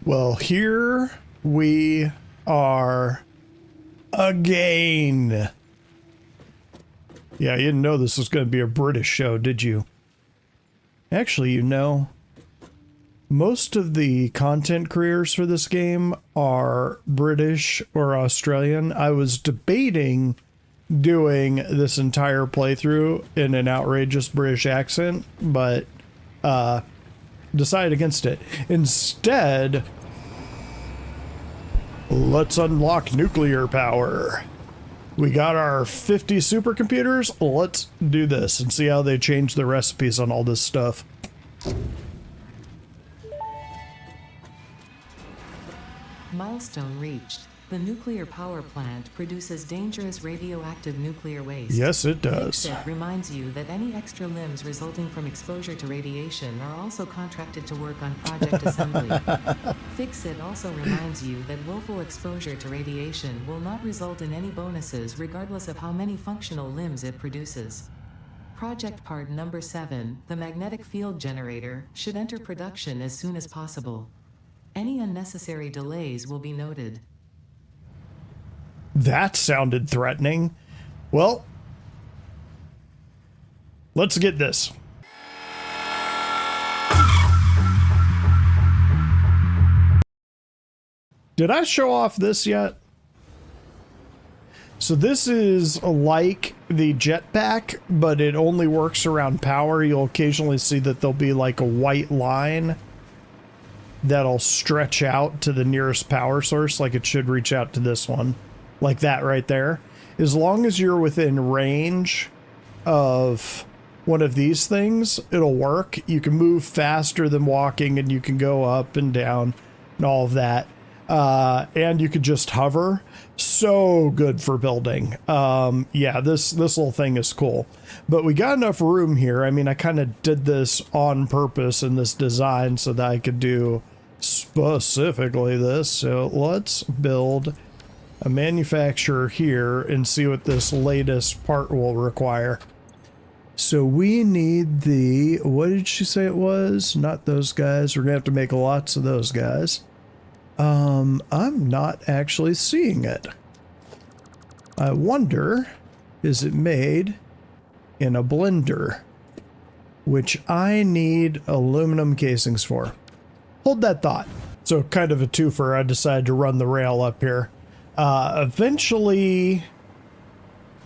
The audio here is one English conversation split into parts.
Well, here we are again. Yeah, you didn't know this was going to be a British show, did you? Actually, you know, most of the content creators for this game are British or Australian. I was debating doing this entire playthrough in an outrageous British accent, but decided against it. Instead, let's unlock nuclear power. We got our 50 supercomputers. Let's do this and see how they change the recipes on all this stuff. Milestone reached. The nuclear power plant produces dangerous radioactive nuclear waste. Yes, it does. FICSIT reminds you that any extra limbs resulting from exposure to radiation are also contracted to work on project assembly. FICSIT also reminds you that willful exposure to radiation will not result in any bonuses regardless of how many functional limbs it produces. Project part number 7, the magnetic field generator, should enter production as soon as possible. Any unnecessary delays will be noted. That sounded threatening. Well, let's get this. Did I show off this yet? So this is like the jetpack, but it only works around power. You'll occasionally see that there'll be like a white line that'll stretch out to the nearest power source, like it should reach out to this one. Like that right there. As long as you're within range of one of these things, it'll work. You can move faster than walking, and you can go up and down and all of that. And you could just hover. So good for building. Yeah, this little thing is cool. But we got enough room here. I mean, I kind of did this on purpose in this design so that I could do specifically this. So let's build a manufacturer here and see what this latest part will require. So we need the, what did she say it was? Not those guys. We're gonna have to make lots of those guys. I'm not actually seeing it. I wonder, is it made in a blender? Which I need aluminum casings for. Hold that thought. So kind of a twofer, I decided to run the rail up here. Eventually,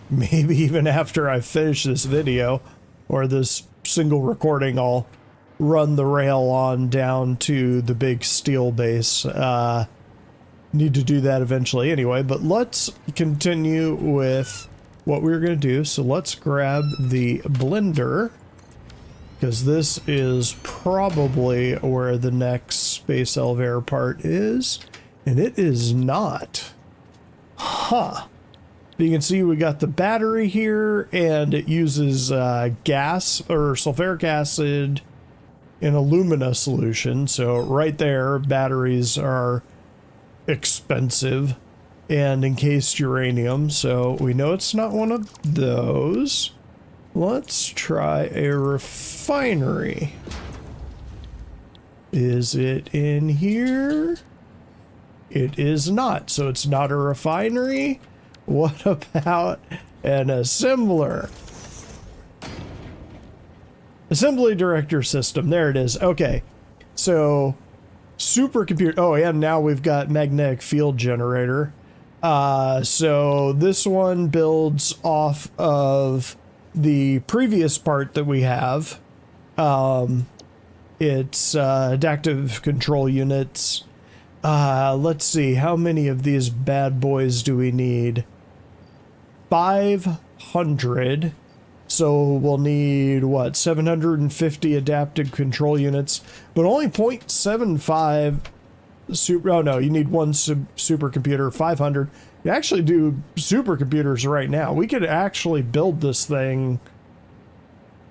maybe even after I finish this video or this single recording, I'll run the rail on down to the big steel base. Need to do that eventually anyway, but let's continue with what we're going to do. So let's grab the blender, because this is probably where the next space elevator part is, and it is not. Huh. You can see we got the battery here, and it uses gas or sulfuric acid in alumina solution. So right there, batteries are expensive and encased uranium. So we know it's not one of those. Let's try a refinery. Is it in here? It is not, so it's not a refinery. What about an assembler? Assembly director system, there it is. Okay, so supercomputer, oh, and now we've got magnetic field generator. So this one builds off of the previous part that we have. It's adaptive control units. Let's see, how many of these bad boys do we need? 500. So we'll need, what, 750 adaptive control units, but only 0.75 super, oh no, you need one supercomputer, 500. You actually do supercomputers right now. We could actually build this thing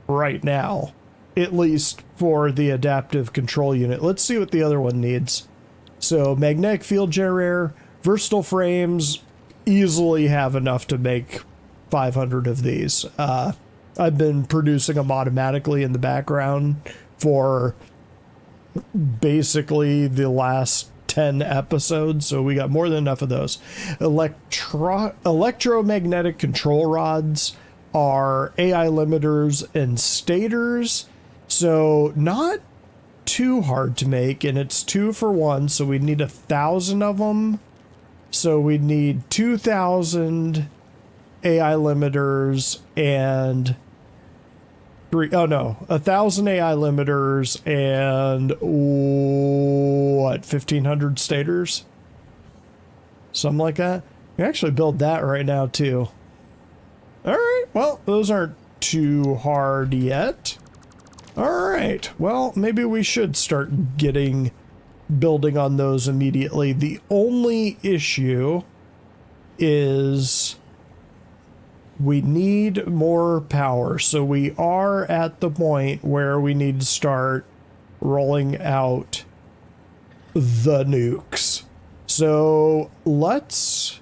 right now, at least for the adaptive control unit. Let's see what the other one needs. So magnetic field generator, versatile frames, easily have enough to make 500 of these. I've been producing them automatically in the background for basically the last 10 episodes, so we got more than enough of those. Electromagnetic control rods are AI limiters and stators, so not too hard to make, and it's 2 for 1, so we need 1,000 of them. So we need 2,000 AI limiters and 1,000 AI limiters and what, 1,500 stators? Something like that. We can actually build that right now too. All right, well, those aren't too hard yet. All right, well, maybe we should start building on those immediately. The only issue is we need more power. So we are at the point where we need to start rolling out the nukes. So let's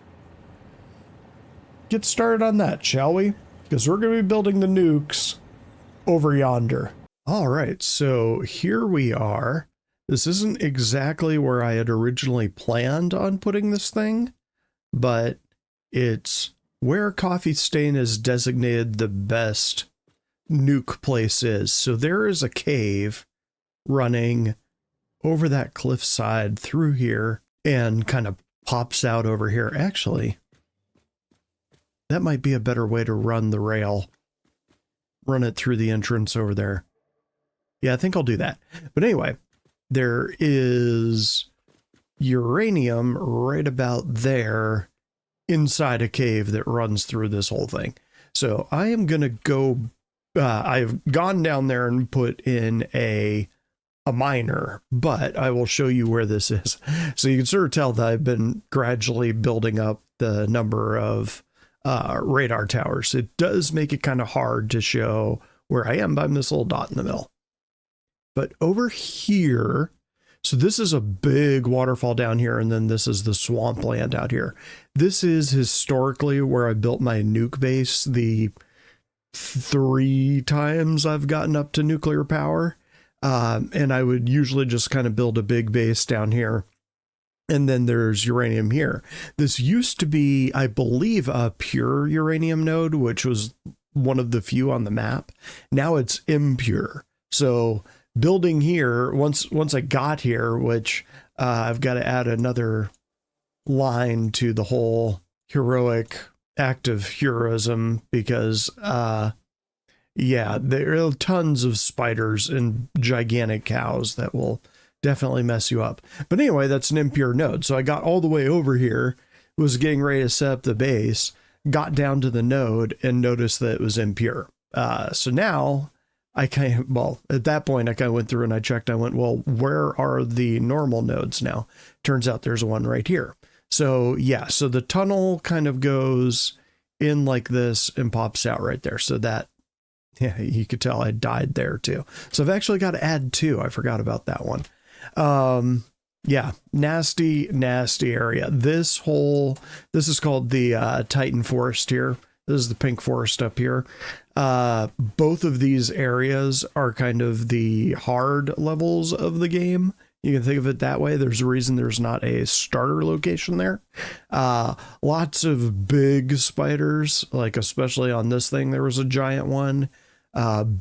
get started on that, shall we? Because we're going to be building the nukes over yonder. All right, so here we are. This isn't exactly where I had originally planned on putting this thing, but it's where Coffee Stain has designated the best nuke place is. So there is a cave running over that cliffside through here and kind of pops out over here. Actually, that might be a better way to run the rail. Run it through the entrance over there. Yeah, I think I'll do that. But anyway, there is uranium right about there inside a cave that runs through this whole thing. So I am going to go, I've gone down there and put in a miner, but I will show you where this is. So you can sort of tell that I've been gradually building up the number of radar towers. It does make it kind of hard to show where I am by this little dot in the middle. But over here, so this is a big waterfall down here, and then this is the swampland out here. This is historically where I built my nuke base the 3 times I've gotten up to nuclear power. And I would usually just kind of build a big base down here. And then there's uranium here. This used to be, I believe, a pure uranium node, which was one of the few on the map. Now it's impure. So building here, once I got here, which I've got to add another line to the whole heroic act of heroism, because yeah, there are tons of spiders and gigantic cows that will definitely mess you up. But anyway, that's an impure node. So I got all the way over here, was getting ready to set up the base, got down to the node and noticed that it was impure. So now I kind of, well, at that point, I kind of went through and I checked. I went, well, where are the normal nodes now? Turns out there's one right here. So yeah, so the tunnel kind of goes in like this and pops out right there. So that, yeah, you could tell I died there too. So I've actually got to add 2. I forgot about that one. Yeah, nasty area. This is called the Titan Forest here. This is the pink forest up here. Both of these areas are kind of the hard levels of the game. You can think of it that way. There's a reason there's not a starter location there. Lots of big spiders, like especially on this thing, there was a giant one.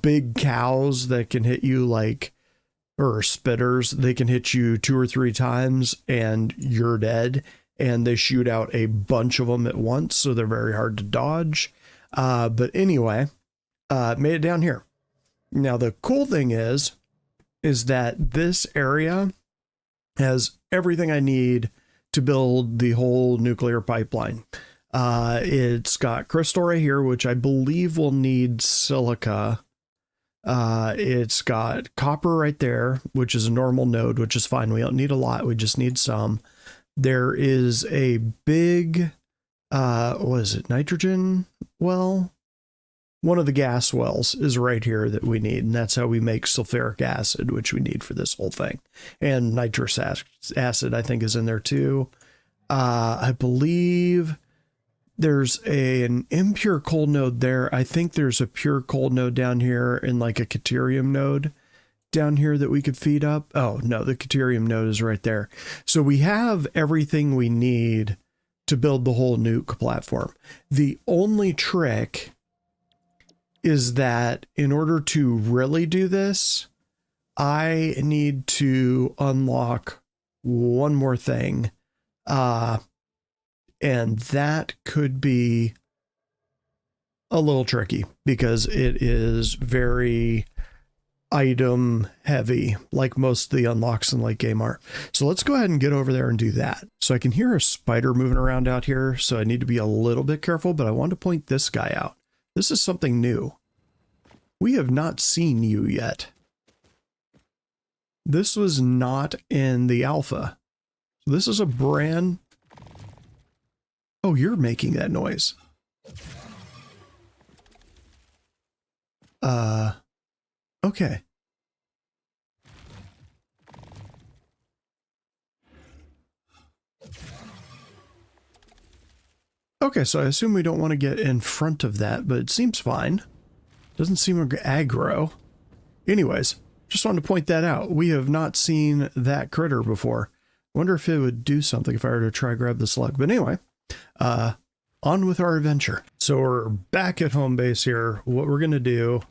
Big cows that can hit you or spitters, they can hit you 2 or 3 times and you're dead. And they shoot out a bunch of them at once, so they're very hard to dodge. But anyway, made it down here. Now, the cool thing is that this area has everything I need to build the whole nuclear pipeline. It's got crystal right here, which I believe will need silica. It's got copper right there, which is a normal node, which is fine. We don't need a lot. We just need some. There is a big, what is it, nitrogen well? One of the gas wells is right here that we need, and that's how we make sulfuric acid, which we need for this whole thing. And nitrous acid, I think, is in there too. I believe there's an impure coal node there. I think there's a pure coal node down here and like a caterium node. down here that we could feed up? Oh, no, the Caterium node is right there. So we have everything we need to build the whole nuke platform. The only trick is that in order to really do this, I need to unlock one more thing. And that could be a little tricky because it is very item heavy, like most of the unlocks in late game are. So let's go ahead and get over there and do that. So I can hear a spider moving around out here, so I need to be a little bit careful, but I want to point this guy out. This is something new. We have not seen you yet. This was not in the alpha. This is a brand... Oh, you're making that noise. Okay. Okay, so I assume we don't want to get in front of that, but it seems fine. Doesn't seem aggro. Anyways, just wanted to point that out. We have not seen that critter before. Wonder if it would do something if I were to try grab the slug. But anyway, on with our adventure. So we're back at home base here. What we're going to do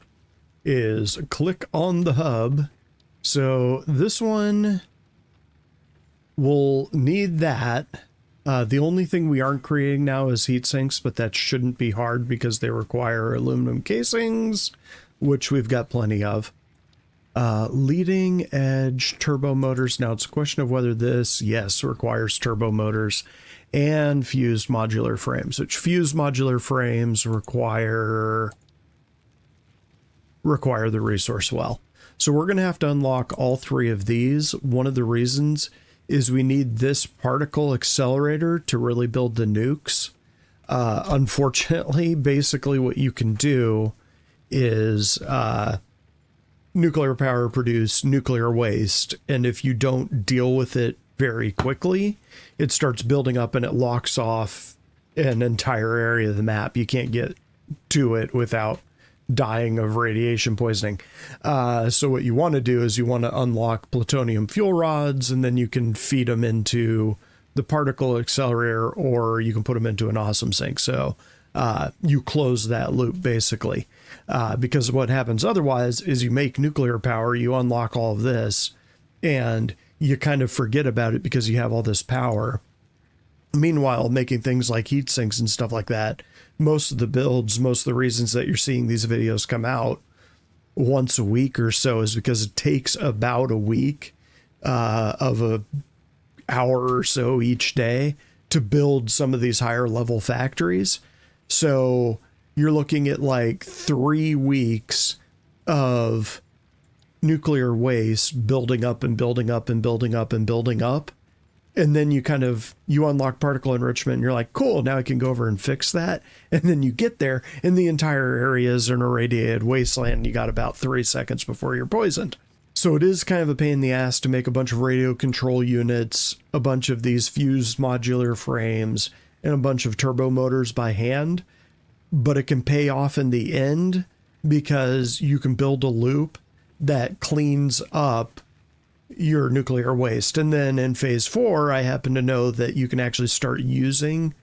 is click on the hub. So this one will need that. The only thing we aren't creating now is heat sinks, but that shouldn't be hard because they require aluminum casings, which we've got plenty of. Leading edge turbo motors. Now it's a question of whether this, yes, requires turbo motors and fused modular frames, which fused modular frames require the resource well. So we're going to have to unlock all three of these. One of the reasons is we need this particle accelerator to really build the nukes. Unfortunately, basically what you can do is nuclear power produce nuclear waste, and if you don't deal with it very quickly, it starts building up and it locks off an entire area of the map. You can't get to it without dying of radiation poisoning. So what you want to do is you want to unlock plutonium fuel rods, and then you can feed them into the particle accelerator, or you can put them into an awesome sink. So you close that loop basically, because what happens otherwise is you make nuclear power, you unlock all of this, and you kind of forget about it because you have all this power. Meanwhile, making things like heat sinks and stuff like that, most of the builds, most of the reasons that you're seeing these videos come out once a week or so is because it takes about a week of a hour or so each day to build some of these higher level factories. So you're looking at like 3 weeks of nuclear waste building up and building up and building up and building up. And then you unlock particle enrichment and you're like, cool, now I can go over and fix that. And then you get there and the entire area is an irradiated wasteland. And you got about 3 seconds before you're poisoned. So it is kind of a pain in the ass to make a bunch of radio control units, a bunch of these fused modular frames, and a bunch of turbo motors by hand. But it can pay off in the end because you can build a loop that cleans up your nuclear waste. And then in phase 4, I happen to know that you can actually start using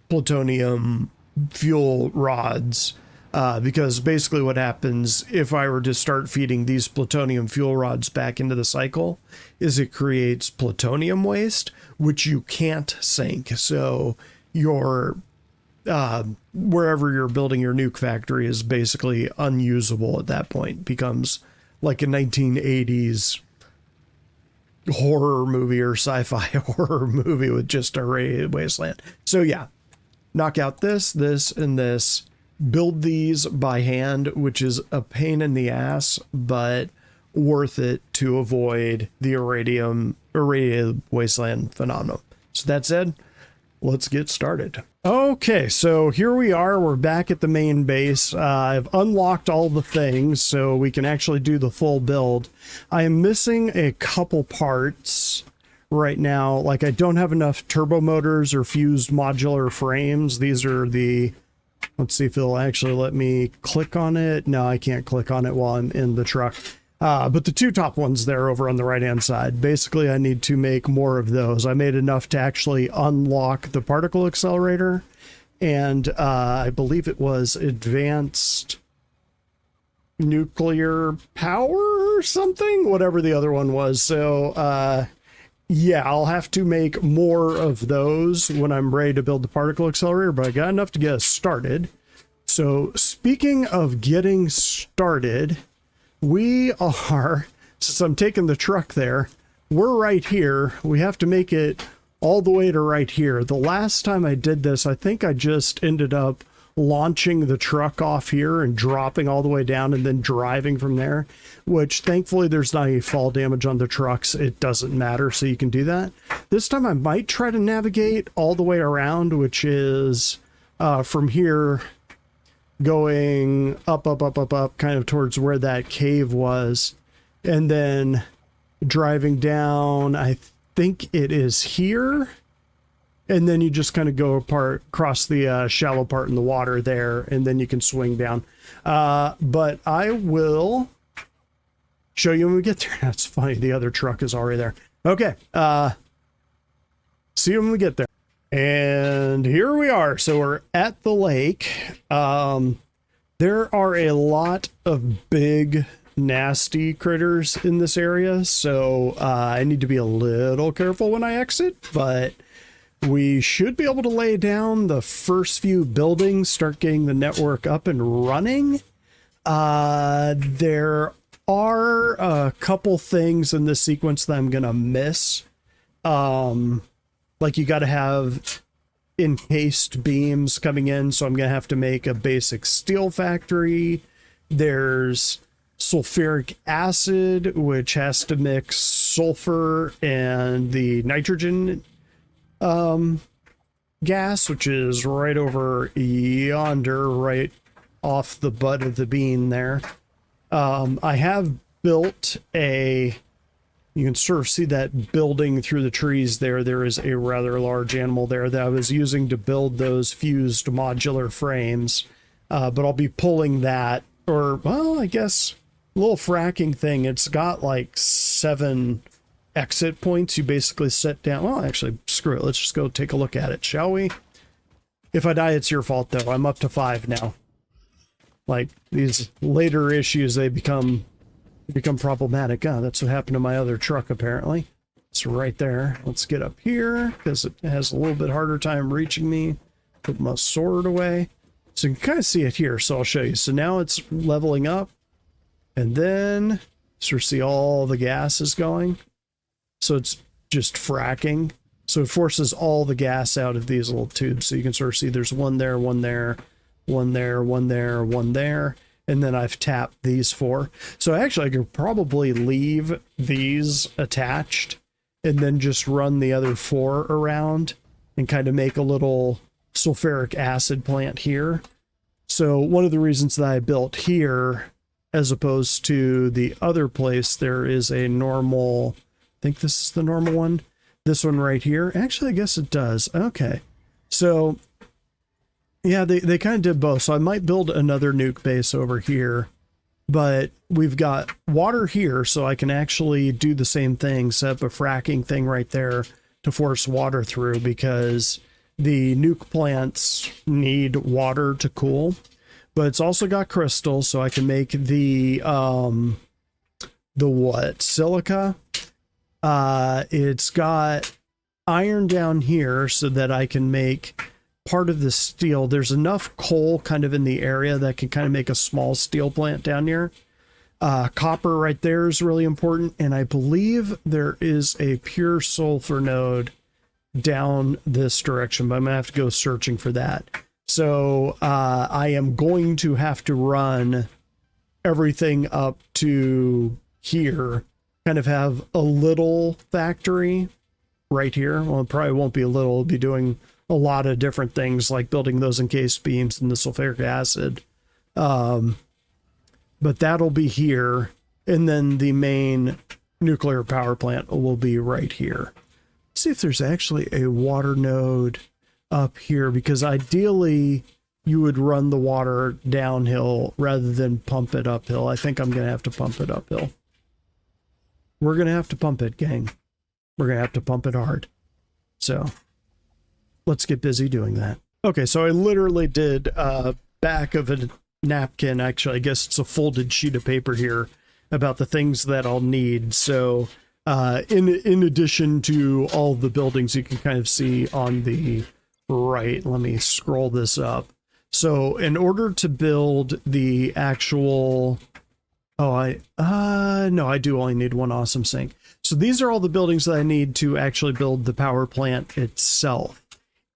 plutonium fuel rods, because basically what happens if I were to start feeding these plutonium fuel rods back into the cycle is it creates plutonium waste, which you can't sink. So your wherever you're building your nuke factory is basically unusable at that point. Becomes like a 1980s horror movie or sci-fi horror movie with just a radiated wasteland. So yeah, knock out this, and this, build these by hand, which is a pain in the ass, but worth it to avoid the irradiated wasteland phenomenon. So that said, let's get started. Okay, so here we are. We're back at the main base. I've unlocked all the things so we can actually do the full build. I am missing a couple parts right now. Like I don't have enough turbo motors or fused modular frames. These are the Let's see if it'll actually let me click on it. No, I can't click on it while I'm in the truck. But the two top ones there over on the right-hand side, basically I need to make more of those. I made enough to actually unlock the particle accelerator, and I believe it was advanced nuclear power or something, whatever the other one was. So, yeah, I'll have to make more of those when I'm ready to build the particle accelerator, but I got enough to get us started. So speaking of getting started, we are, since I'm taking the truck there, we're right here. We have to make it all the way to right here. The last time I did this, I think I just ended up launching the truck off here and dropping all the way down and then driving from there, which thankfully there's not any fall damage on the trucks. It doesn't matter, so you can do that. This time I might try to navigate all the way around, which is from here going up, kind of towards where that cave was, and then driving down, I think it is here, and then you just kind of go across the shallow part in the water there, and then you can swing down. But I will show you when we get there. That's funny, the other truck is already there. Okay, see you when we get there. And here we are. So we're at the lake. There are a lot of big, nasty critters in this area, so I need to be a little careful when I exit, but we should be able to lay down the first few buildings, start getting the network up and running. There are a couple things in this sequence that I'm gonna miss. Like you got to have encased beams coming in, so I'm gonna have to make a basic steel factory. There's sulfuric acid, which has to mix sulfur and the nitrogen gas, which is right over yonder, right off the butt of the bean there. I have built a, you can sort of see that building through the trees there. There is a rather large animal there that I was using to build those fused modular frames. But I'll be pulling that, or, well, I guess a little fracking thing. It's got like 7 exit points. You basically set down. Well, actually, screw it. Let's just go take a look at it, shall we? If I die, it's your fault, though. I'm up to 5 now. Like, these later issues, they become problematic. Oh, that's what happened to my other truck, apparently. It's right there. Let's get up here, because it has a little bit harder time reaching me. Put my sword away. So you can kind of see it here, so I'll show you. So now it's leveling up, and then sort of see all the gas is going. So it's just fracking. So it forces all the gas out of these little tubes. So you can sort of see there's one there, one there, one there, one there, one there. And then I've tapped these 4. So actually I could probably leave these attached and then just run the other 4 around and kind of make a little sulfuric acid plant here. So one of the reasons that I built here, as opposed to the other place, there is a normal, I think this is the normal one. This one right here. Actually, I guess it does. Okay. So yeah, they kind of did both. So I might build another nuke base over here, but we've got water here, so I can actually do the same thing, set up a fracking thing right there to force water through, because the nuke plants need water to cool. But it's also got crystals, so I can make the what? Silica. It's got iron down here so that I can make part of the steel. There's enough coal kind of in the area that can kind of make a small steel plant down here. Copper right there is really important, and I believe there is a pure sulfur node down this direction, but I'm gonna have to go searching for that. So I am going to have to run everything up to here, kind of have a little factory right here. Well, it probably won't be a little, it'll be doing a lot of different things, like building those encased beams and the sulfuric acid. But that'll be here, and then the main nuclear power plant will be right here. Let's see if there's actually a water node up here, because ideally you would run the water downhill rather than pump it uphill. I think I'm going to have to pump it uphill. We're going to have to pump it, gang. We're going to have to pump it hard. So let's get busy doing that. Okay, so I literally did back of a napkin. Actually, I guess it's a folded sheet of paper here about the things that I'll need. So in addition to all the buildings you can kind of see on the right, let me scroll this up. So in order to build the actual, no, I do only need one awesome sink. So these are all the buildings that I need to actually build the power plant itself.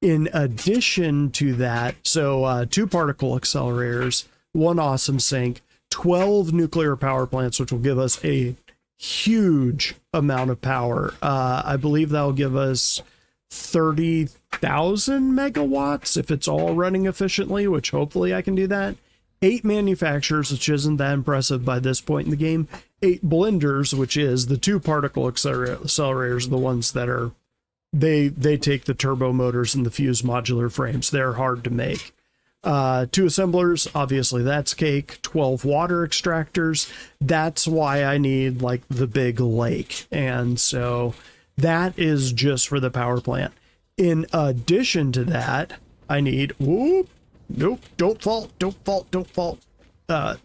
In addition to that, so 2 particle accelerators, 1 awesome sink, 12 nuclear power plants, which will give us a huge amount of power. I believe that will give us 30,000 megawatts if it's all running efficiently, which hopefully I can do that. 8 manufacturers, which isn't that impressive by this point in the game. 8 blenders, which is the 2 particle accelerators, the ones that are, they take the turbo motors and the fused modular frames. They're hard to make. 2 assemblers, obviously that's cake. 12 water extractors. That's why I need like the big lake. And so that is just for the power plant. In addition to that, I need, whoop, nope, don't fall.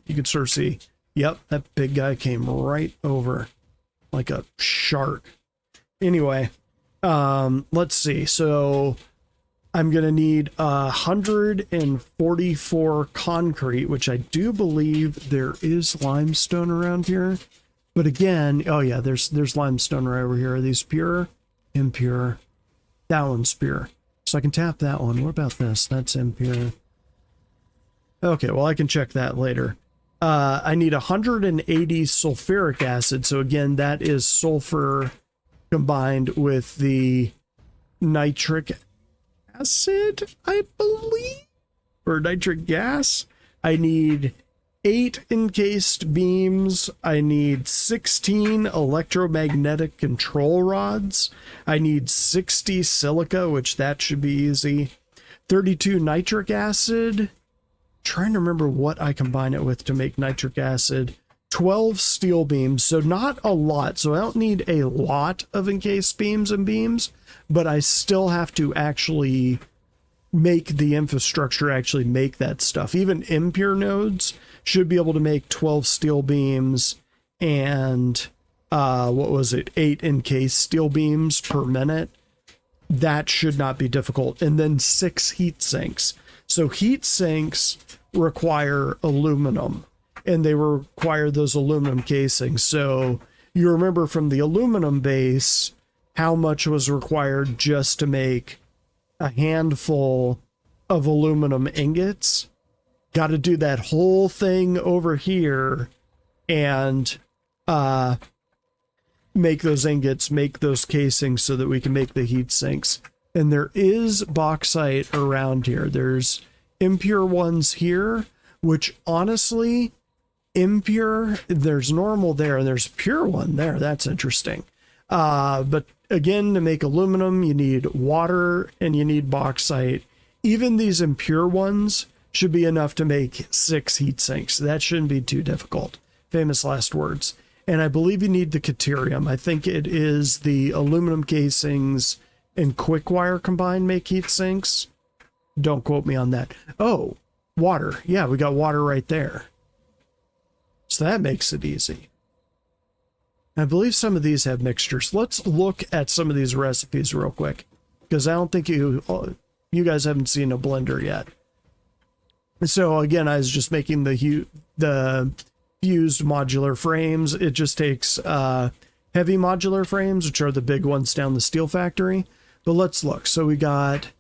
You can sort of see, yep, that big guy came right over like a shark. Anyway, let's see. So I'm going to need 144 concrete, which I do believe there is limestone around here. But again, oh yeah, there's limestone right over here. Are these pure? Impure. That one's pure. So I can tap that one. What about this? That's impure. Okay, well, I can check that later. I need 180 sulfuric acid. So again, that is sulfur combined with the nitric acid, I believe, or nitric gas. I need 8 encased beams. I need 16 electromagnetic control rods. I need 60 silica, which that should be easy. 32 nitric acid. Trying to remember what I combine it with to make nitric acid. 12 steel beams, so not a lot. So I don't need a lot of encased beams and beams, but I still have to actually make the infrastructure actually make that stuff. Even impure nodes should be able to make 12 steel beams and what was it, 8 encased steel beams per minute. That should not be difficult. And then 6 heat sinks. So heat sinks require aluminum, and they require those aluminum casings. So you remember from the aluminum base how much was required just to make a handful of aluminum ingots. Got to do that whole thing over here and make those ingots, make those casings so that we can make the heat sinks. And there is bauxite around here. There's impure ones here, which honestly, impure, there's normal there, and there's pure one there. That's interesting. But again, to make aluminum, you need water and you need bauxite. Even these impure ones should be enough to make 6 heat sinks. That shouldn't be too difficult. Famous last words. And I believe you need the caterium. I think it is the aluminum casings and quick wire combined make heat sinks. Don't quote me on that. Oh, water. Yeah, we got water right there. So that makes it easy. I believe some of these have mixtures. Let's look at some of these recipes real quick, because I don't think you guys haven't seen a blender yet. So again, I was just making the fused modular frames. It just takes heavy modular frames, which are the big ones down the steel factory. But let's look. So we got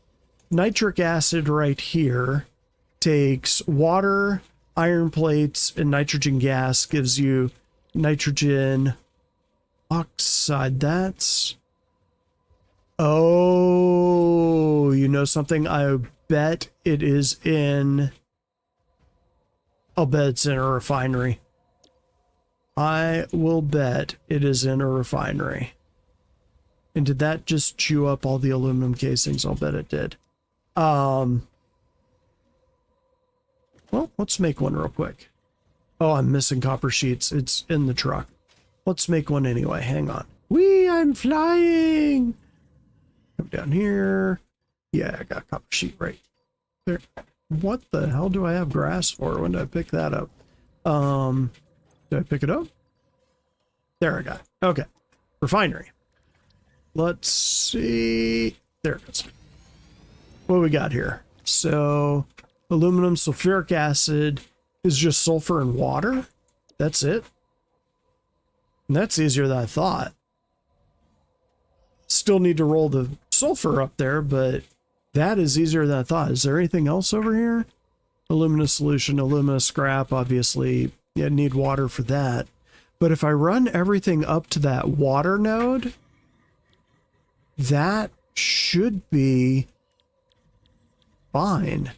nitric acid right here. Takes water, iron plates, and nitrogen gas. Gives you nitrogen oxide. That's... Oh, you know something? I bet it is in... I'll bet it's in a refinery. I will bet it is in a refinery. And did that just chew up all the aluminum casings? I'll bet it did. Well, let's make one real quick. Oh, I'm missing copper sheets. It's in the truck. Let's make one anyway. Hang on. Whee, I'm flying. Come down here. Yeah, I got a copper sheet right there. What the hell do I have grass for? When did I pick that up? Did I pick it up? There I got it. Okay. Refinery. Let's see. There it is. What do we got here? So, aluminum sulfuric acid is just sulfur and water. That's it. And that's easier than I thought. Still need to roll the sulfur up there, but that is easier than I thought. Is there anything else over here? Alumina solution, alumina scrap, obviously. Yeah, need water for that. But if I run everything up to that water node, that should be fine.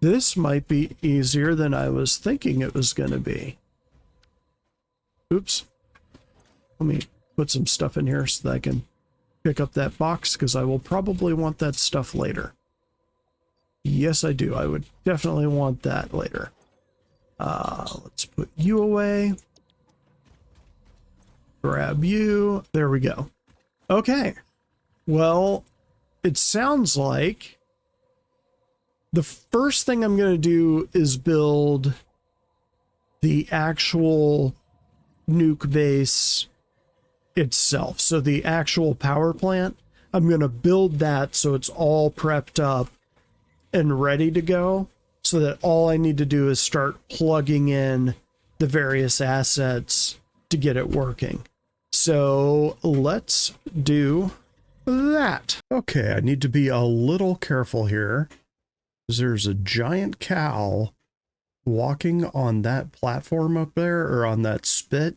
This might be easier than I was thinking it was going to be. Oops. Let me put some stuff in here so that I can pick up that box, because I will probably want that stuff later. Yes, I do. I would definitely want that later. Let's put you away. Grab you. There we go. Okay. Well, it sounds like the first thing I'm going to do is build the actual nuke base itself. So the actual power plant, I'm going to build that so it's all prepped up and ready to go, so that all I need to do is start plugging in the various assets to get it working. So let's do that. Okay, I need to be a little careful here, because there's a giant cow walking on that platform up there, or on that spit.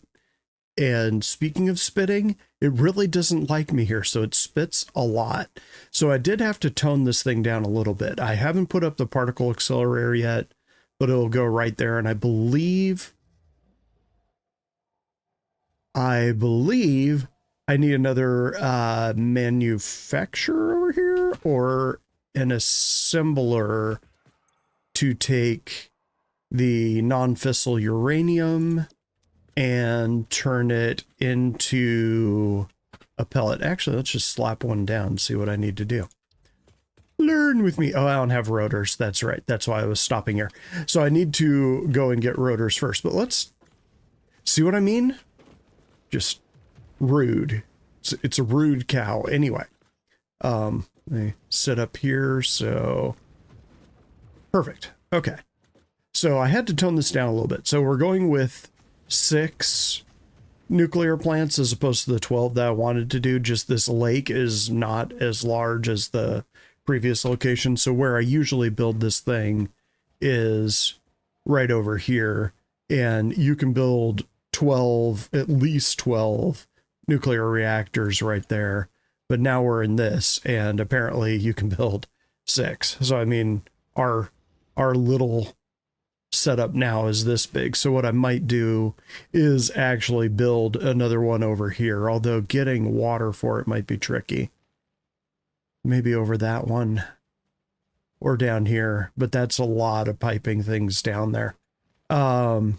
And speaking of spitting, it really doesn't like me here, so it spits a lot. So I did have to tone this thing down a little bit. I haven't put up the particle accelerator yet, but it'll go right there. And I believe I need another manufacturer over here, or an assembler to take the non-fissile uranium and turn it into a pellet. Actually, let's just slap one down and see what I need to do. Learn with me. Oh, I don't have rotors. That's right. That's why I was stopping here. So I need to go and get rotors first, but let's see what I mean. Just rude. It's a rude cow. Anyway, let me sit up here. So perfect. Okay. So I had to tone this down a little bit. So we're going with 6 nuclear plants as opposed to the 12 that I wanted to do. Just this lake is not as large as the previous location. So where I usually build this thing is right over here, and you can build 12, at least 12 nuclear reactors right there. But now we're in this, and apparently you can build 6. So I mean, our little setup now is this big. So what I might do is actually build another one over here, although getting water for it might be tricky. Maybe over that one or down here, but that's a lot of piping things down there. I'll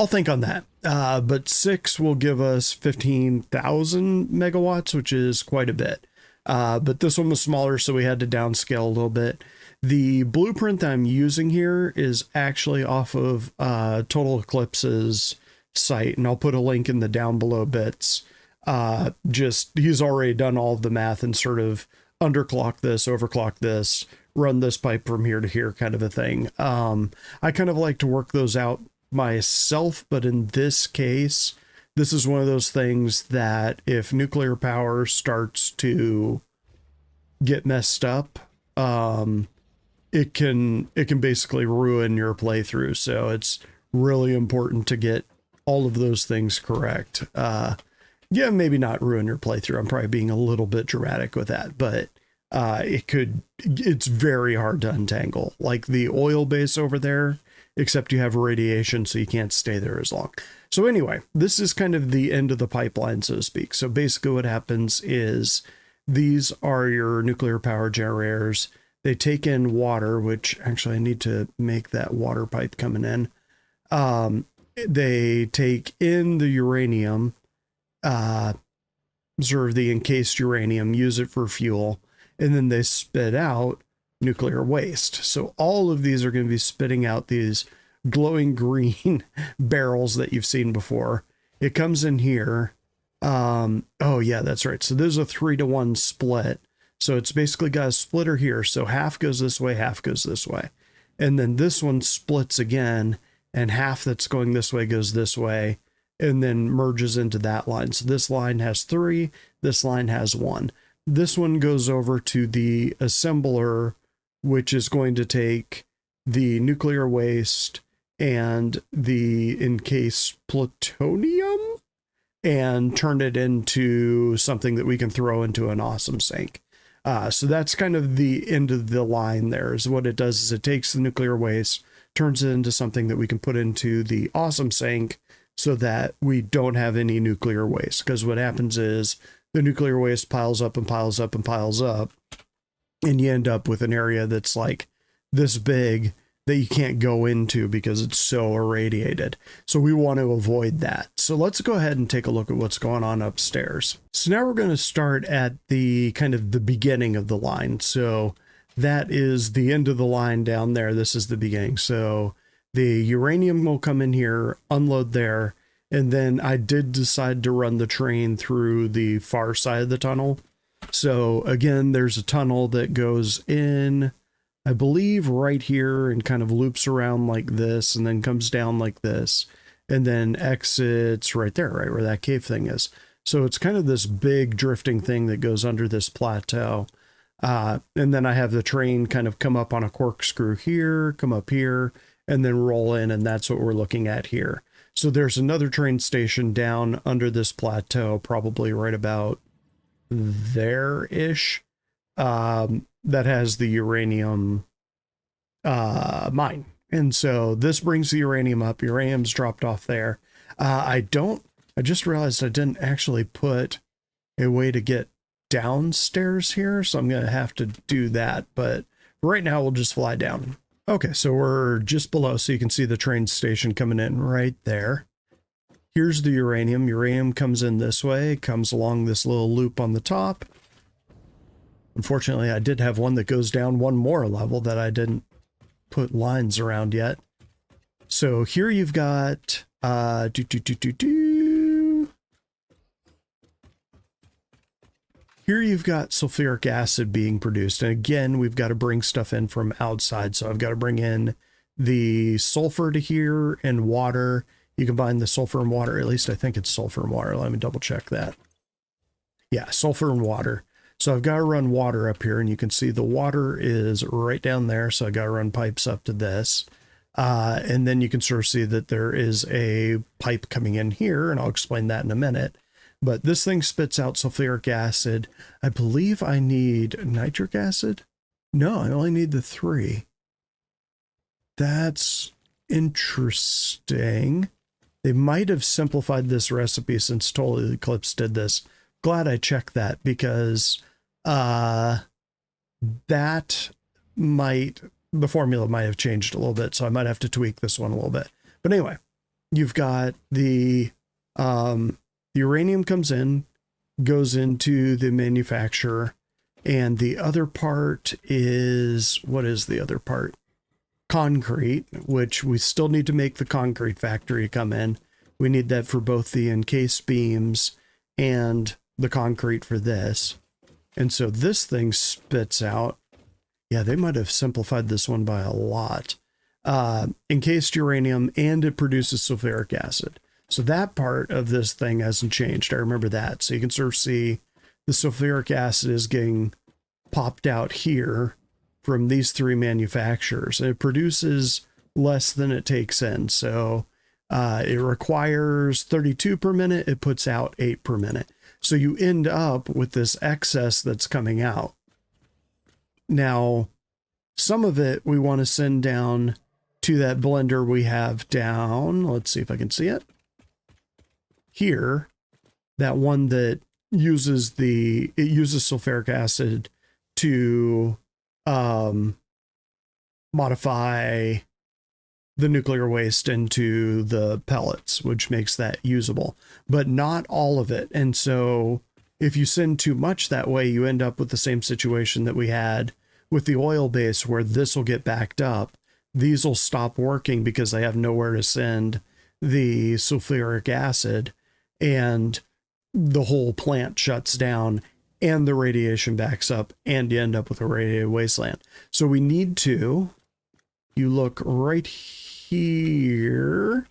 think on that. But 6 will give us 15,000 megawatts, which is quite a bit. But this one was smaller, so we had to downscale a little bit. The blueprint that I'm using here is actually off of Total Eclipse's site, and I'll put a link in the down below bits. He's already done all of the math and sort of underclock this, overclock this, run this pipe from here to here kind of a thing. I kind of like to work those out myself, but in this case, this is one of those things that if nuclear power starts to get messed up, it can basically ruin your playthrough. So it's really important to get all of those things correct. Yeah, maybe not ruin your playthrough. I'm probably being a little bit dramatic with that, but it's very hard to untangle. Like the oil base over there, except you have radiation, so you can't stay there as long. So anyway, this is kind of the end of the pipeline, so to speak. So basically what happens is these are your nuclear power generators. they take in water, which actually I need to make that water pipe coming in. They take in the uranium, observe the encased uranium, use it for fuel, and then they spit out nuclear waste. So all of these are going to be spitting out these glowing green barrels that you've seen before. It comes in here. Oh yeah, that's right. So there's a 3-to-1 split. So it's basically got a splitter here. So half goes this way, half goes this way. And then this one splits again, and half that's going this way goes this way, and then merges into that line. So this line has 3, this line has 1. This one goes over to the assembler, which is going to take the nuclear waste and the encased plutonium and turn it into something that we can throw into an awesome sink. So that's kind of the end of the line there. Is what it does is it takes the nuclear waste, turns it into something that we can put into the awesome sink so that we don't have any nuclear waste. Because what happens is the nuclear waste piles up and piles up and piles up, and you end up with an area that's like this big that you can't go into because it's so irradiated. So we want to avoid that. So let's go ahead and take a look at what's going on upstairs. So now we're going to start at the kind of the beginning of the line. So that is the end of the line down there. This is the beginning. So the uranium will come in here, unload there, and then I did decide to run the train through the far side of the tunnel. So again, there's a tunnel that goes in, I believe, right here and kind of loops around like this and then comes down like this and then exits right there, right where that cave thing is. So it's kind of this big drifting thing that goes under this plateau. And then I have the train kind of come up on a corkscrew here, come up here, and then roll in, and that's what we're looking at here. So there's another train station down under this plateau, probably right about there-ish, that has the uranium mine. And so this brings the uranium up. Uranium's dropped off there. I just realized I didn't actually put a way to get downstairs here, so I'm going to have to do that. But right now we'll just fly down. Okay, so we're just below, so you can see the train station coming in right there. Here's the uranium. Uranium comes in this way, comes along this little loop on the top. Unfortunately, I did have one that goes down one more level that I didn't put lines around yet. So here you've got here you've got sulfuric acid being produced. And again, we've got to bring stuff in from outside. So I've got to bring in the sulfur to here and water. You combine the sulfur and water, at least I think it's sulfur and water. Let me double check that. Yeah, sulfur and water. So I've got to run water up here, and you can see the water is right down there. So I got to run pipes up to this. And then you can sort of see that there is a pipe coming in here, and I'll explain that in a minute. But this thing spits out sulfuric acid. I believe I need nitric acid. No, I only need the 3. That's interesting. They might have simplified this recipe since Total Eclipse did this. Glad I checked that, because the formula might have changed a little bit, so I might have to tweak this one a little bit. But anyway, you've got the uranium comes in, goes into the manufacturer, and the other part is, what is the other part? Concrete, which we still need to make the concrete factory come in. We need that for both the encased beams and the concrete for this. And so this thing spits out, yeah, they might have simplified this one by a lot, encased uranium, and it produces sulfuric acid. So that part of this thing hasn't changed. I remember that. So you can sort of see the sulfuric acid is getting popped out here from these 3 manufacturers. It produces less than it takes in. So it requires 32 per minute. It puts out 8 per minute. So you end up with this excess that's coming out. Now, some of it we want to send down to that blender we have down. Let's see if I can see it. Here, that one that uses sulfuric acid to modify the nuclear waste into the pellets, which makes that usable, but not all of it. And so if you send too much that way, you end up with the same situation that we had with the oil base, where this will get backed up. These will stop working because they have nowhere to send the sulfuric acid, and the whole plant shuts down and the radiation backs up, and you end up with a radiated wasteland. So we need to, you look right here,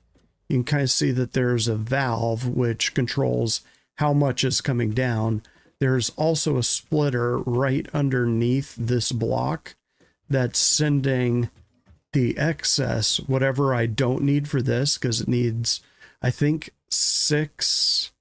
you can kind of see that there's a valve which controls how much is coming down. There's also a splitter right underneath this block that's sending the excess, whatever I don't need for this, because it needs, I think, 6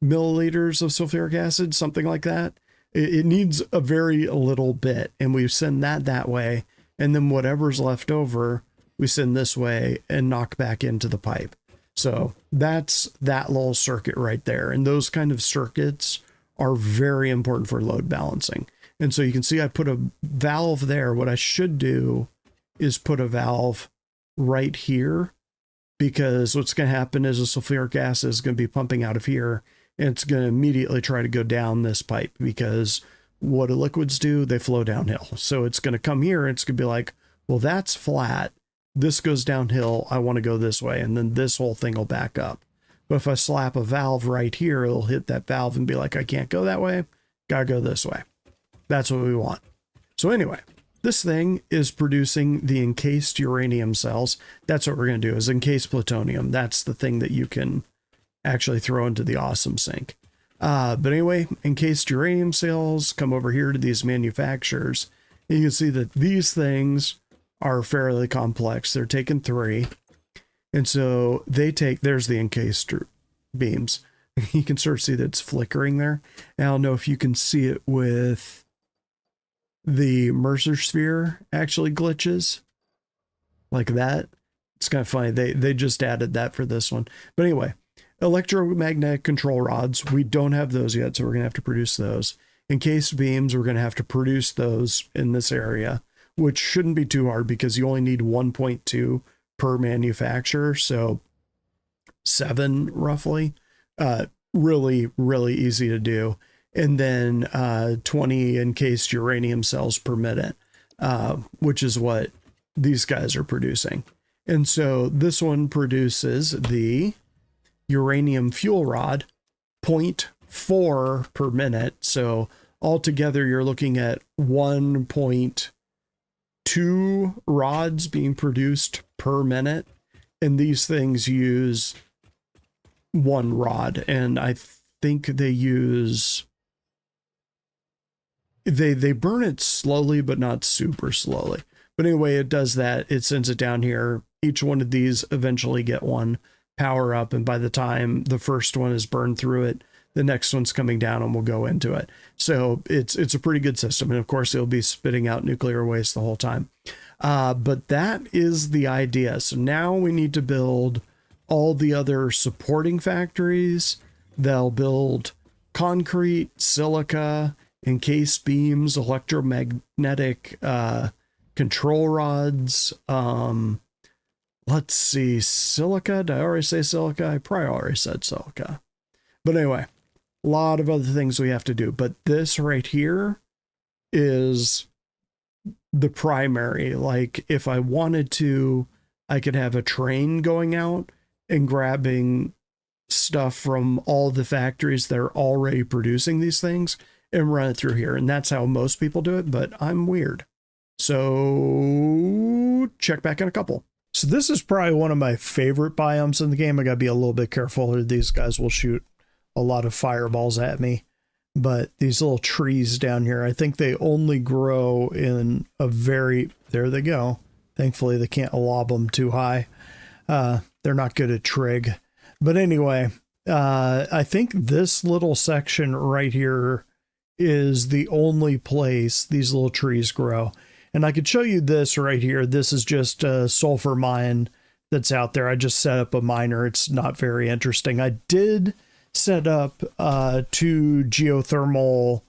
milliliters of sulfuric acid, something like that. It needs a very little bit, and we send that way, and then whatever's left over, we send this way and knock back into the pipe. So that's that little circuit right there. And those kind of circuits are very important for load balancing. And so you can see I put a valve there. What I should do is put a valve right here, because what's going to happen is the sulfuric acid is going to be pumping out of here, and it's going to immediately try to go down this pipe, because what do liquids do? They flow downhill. So it's going to come here, and it's going to be like, well, that's flat. This goes downhill. I want to go this way. And then this whole thing will back up. But if I slap a valve right here, it'll hit that valve and be like, I can't go that way. Gotta go this way. That's what we want. So anyway, this thing is producing the encased uranium cells. That's what we're going to do, is encased plutonium. That's the thing that you can actually throw into the awesome sink. But anyway, encased uranium cells come over here to these manufacturers. And you can see that these things are fairly complex. They're taking 3. And so they take, there's the encased beams. You can sort of see that it's flickering there. And I don't know if you can see it with the Mercer sphere actually glitches like that. It's kind of funny. They just added that for this one. But anyway, electromagnetic control rods, we don't have those yet, so we're going to have to produce those. Encased beams, we're going to have to produce those in this area, which shouldn't be too hard because you only need 1.2 per manufacturer. So 7 roughly, really, really easy to do. And then 20 encased uranium cells per minute, which is what these guys are producing. And so this one produces the uranium fuel rod 0.4 per minute. So altogether, you're looking at 1.2 rods being produced per minute. And these things use 1 rod. And I think they use, they burn it slowly, but not super slowly. But anyway, it does that. It sends it down here. Each one of these eventually get 1 power up. And by the time the first one is burned through it, the next one's coming down and we'll go into it. So it's a pretty good system. And of course, it'll be spitting out nuclear waste the whole time. But that is the idea. So now we need to build all the other supporting factories. They'll build concrete, silica, encased beams, electromagnetic control rods. Let's see, silica. Did I already say silica? I probably already said silica. But anyway, a lot of other things we have to do. But this right here is the primary. Like if I wanted to, I could have a train going out and grabbing stuff from all the factories that are already producing these things and run it through here. And that's how most people do it, but I'm weird. So check back in a couple. So this is probably one of my favorite biomes in the game. I gotta be a little bit careful, or these guys will shoot a lot of fireballs at me. But these little trees down here, I think they only grow in a very, there they go. Thankfully they can't lob them too high. They're not good at trig. But anyway, I think this little section right here is the only place these little trees grow. And I could show you this right here. This is just a sulfur mine that's out there. I just set up a miner. It's not very interesting. I did set up 2 geothermal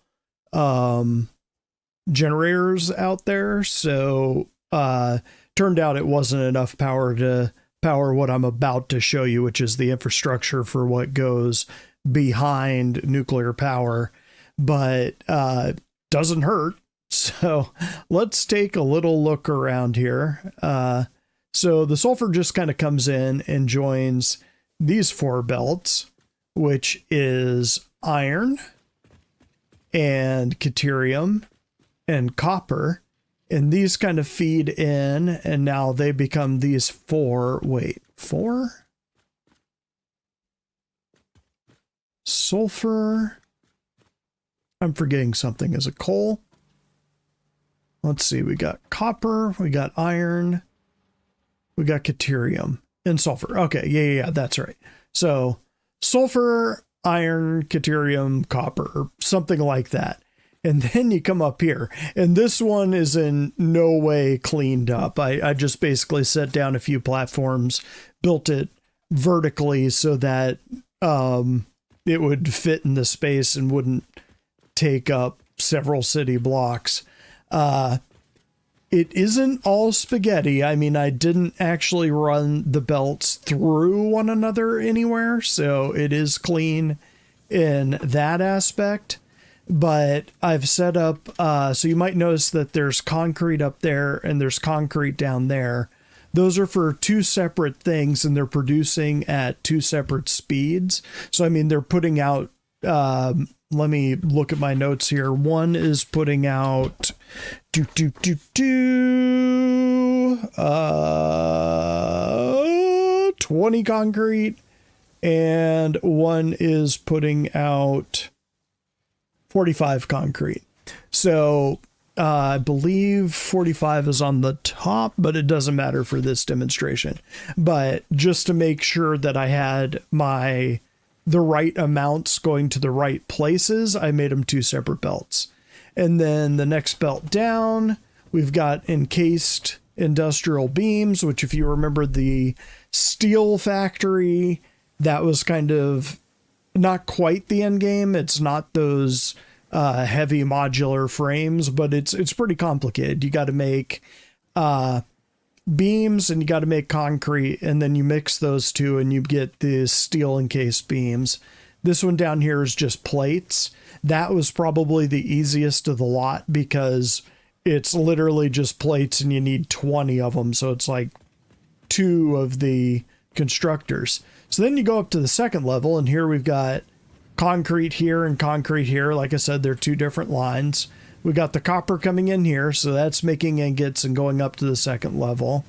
generators out there. So turned out it wasn't enough power to power what I'm about to show you, which is the infrastructure for what goes behind nuclear power, but doesn't hurt. So let's take a little look around here. So the sulfur just kind of comes in and joins these 4 belts, which is iron and deuterium and copper. And these kind of feed in, and now they become these 4. Wait, 4? Sulfur. I'm forgetting something. Is it coal? Let's see. We got copper. We got iron. We got deuterium and sulfur. Okay. Yeah. That's right. So sulfur, iron, deuterium, copper, something like that. And then you come up here, and this one is in no way cleaned up. I just basically set down a few platforms, built it vertically so that it would fit in the space and wouldn't take up several city blocks. It isn't all spaghetti. I mean, I didn't actually run the belts through one another anywhere, so it is clean in that aspect. But I've set up, so you might notice that there's concrete up there and there's concrete down there. Those are for 2 separate things, and they're producing at 2 separate speeds. So, I mean, they're putting out, let me look at my notes here. One is putting out 20 concrete, and one is putting out 45 concrete. So I believe 45 is on the top, but it doesn't matter for this demonstration. But just to make sure that I had the right amounts going to the right places, I made them 2 separate belts. And then the next belt down, we've got encased industrial beams, which, if you remember the steel factory, that was kind of not quite the end game. It's not those heavy modular frames, but it's pretty complicated. You got to make beams and you got to make concrete, and then you mix those 2 and you get the steel encased beams. This one down here is just plates. That was probably the easiest of the lot because it's literally just plates and you need 20 of them. So it's like 2 of the constructors. So then you go up to the second level, and here we've got concrete here and concrete here. Like I said, they're 2 different lines. We got the copper coming in here, so that's making ingots and going up to the second level.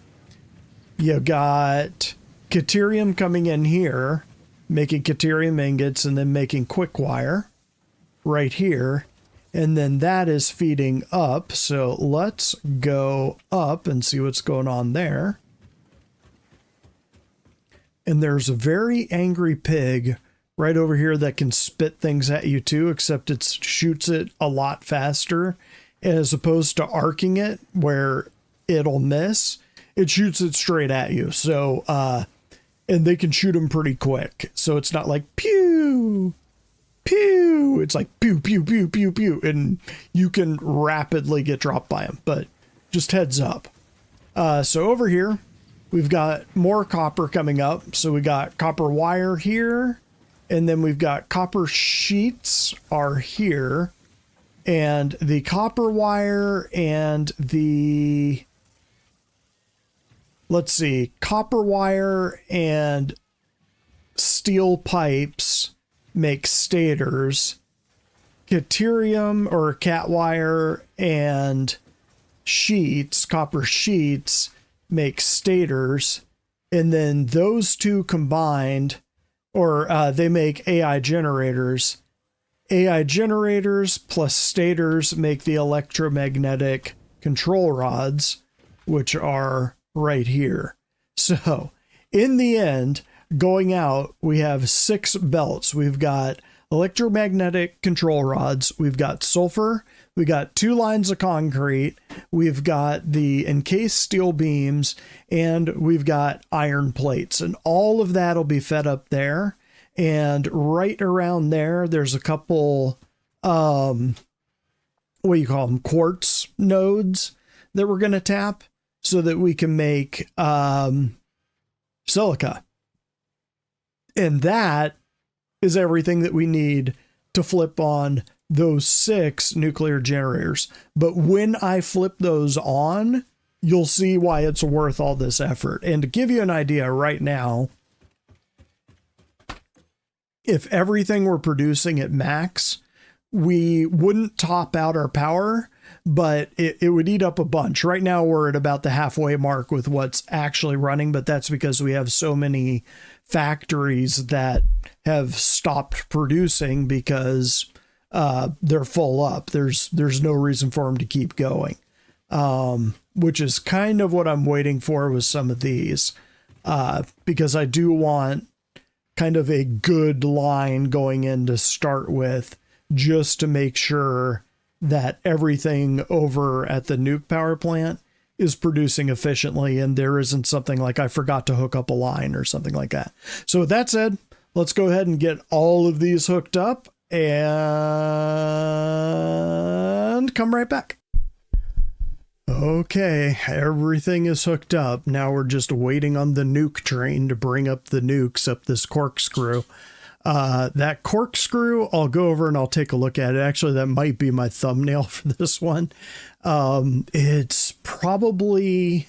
You got deuterium coming in here, making deuterium ingots, and then making quick wire right here. And then that is feeding up. So let's go up and see what's going on there. And there's a very angry pig right over here that can spit things at you too, except it shoots it a lot faster as opposed to arcing it where it'll miss. It shoots it straight at you. So, and they can shoot them pretty quick. So it's not like pew, pew. It's like pew, pew, pew, pew, pew. And you can rapidly get dropped by them, but just heads up. So over here, we've got more copper coming up. So we got copper wire here, and then we've got copper sheets are here, and the copper wire and the, let's see, copper wire and steel pipes make stators. Deuterium or cat wire and sheets, copper sheets, make stators, and then those 2 combined, or they make AI generators. AI generators plus stators make the electromagnetic control rods, which are right here. So in the end, going out, we have 6 belts. We've got electromagnetic control rods, we've got sulfur, we got 2 lines of concrete, we've got the encased steel beams, and we've got iron plates, and all of that will be fed up there. And right around there, there's a couple what do you call them, quartz nodes that we're going to tap so that we can make silica. And that is everything that we need to flip on those 6 nuclear generators. But when I flip those on, you'll see why it's worth all this effort. And to give you an idea right now, if everything were producing at max, we wouldn't top out our power, but it would eat up a bunch. Right now, we're at about the halfway mark with what's actually running, but that's because we have so many factories that have stopped producing because they're full up. There's no reason for them to keep going, which is kind of what I'm waiting for with some of these, because I do want kind of a good line going in to start with, just to make sure that everything over at the nuke power plant is producing efficiently and there isn't something like I forgot to hook up a line or something like that. So with that said, let's go ahead and get all of these hooked up and come right back. Okay, everything is hooked up. Now we're just waiting on the nuke train to bring up the nukes up this corkscrew. That corkscrew, I'll go over and I'll take a look at it. Actually, that might be my thumbnail for this one. It's probably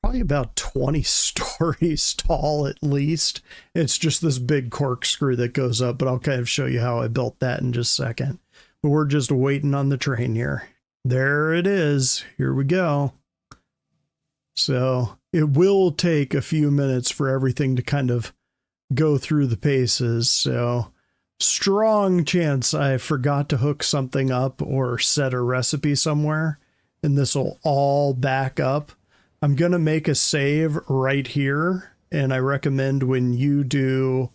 about 20 stories tall at least. It's just this big corkscrew that goes up, but I'll kind of show you how I built that in just a second. But we're just waiting on the train here. There it is. Here we go. So it will take a few minutes for everything to kind of go through the paces. So strong chance I forgot to hook something up or set a recipe somewhere, and this will all back up. I'm going to make a save right here, and I recommend when you do,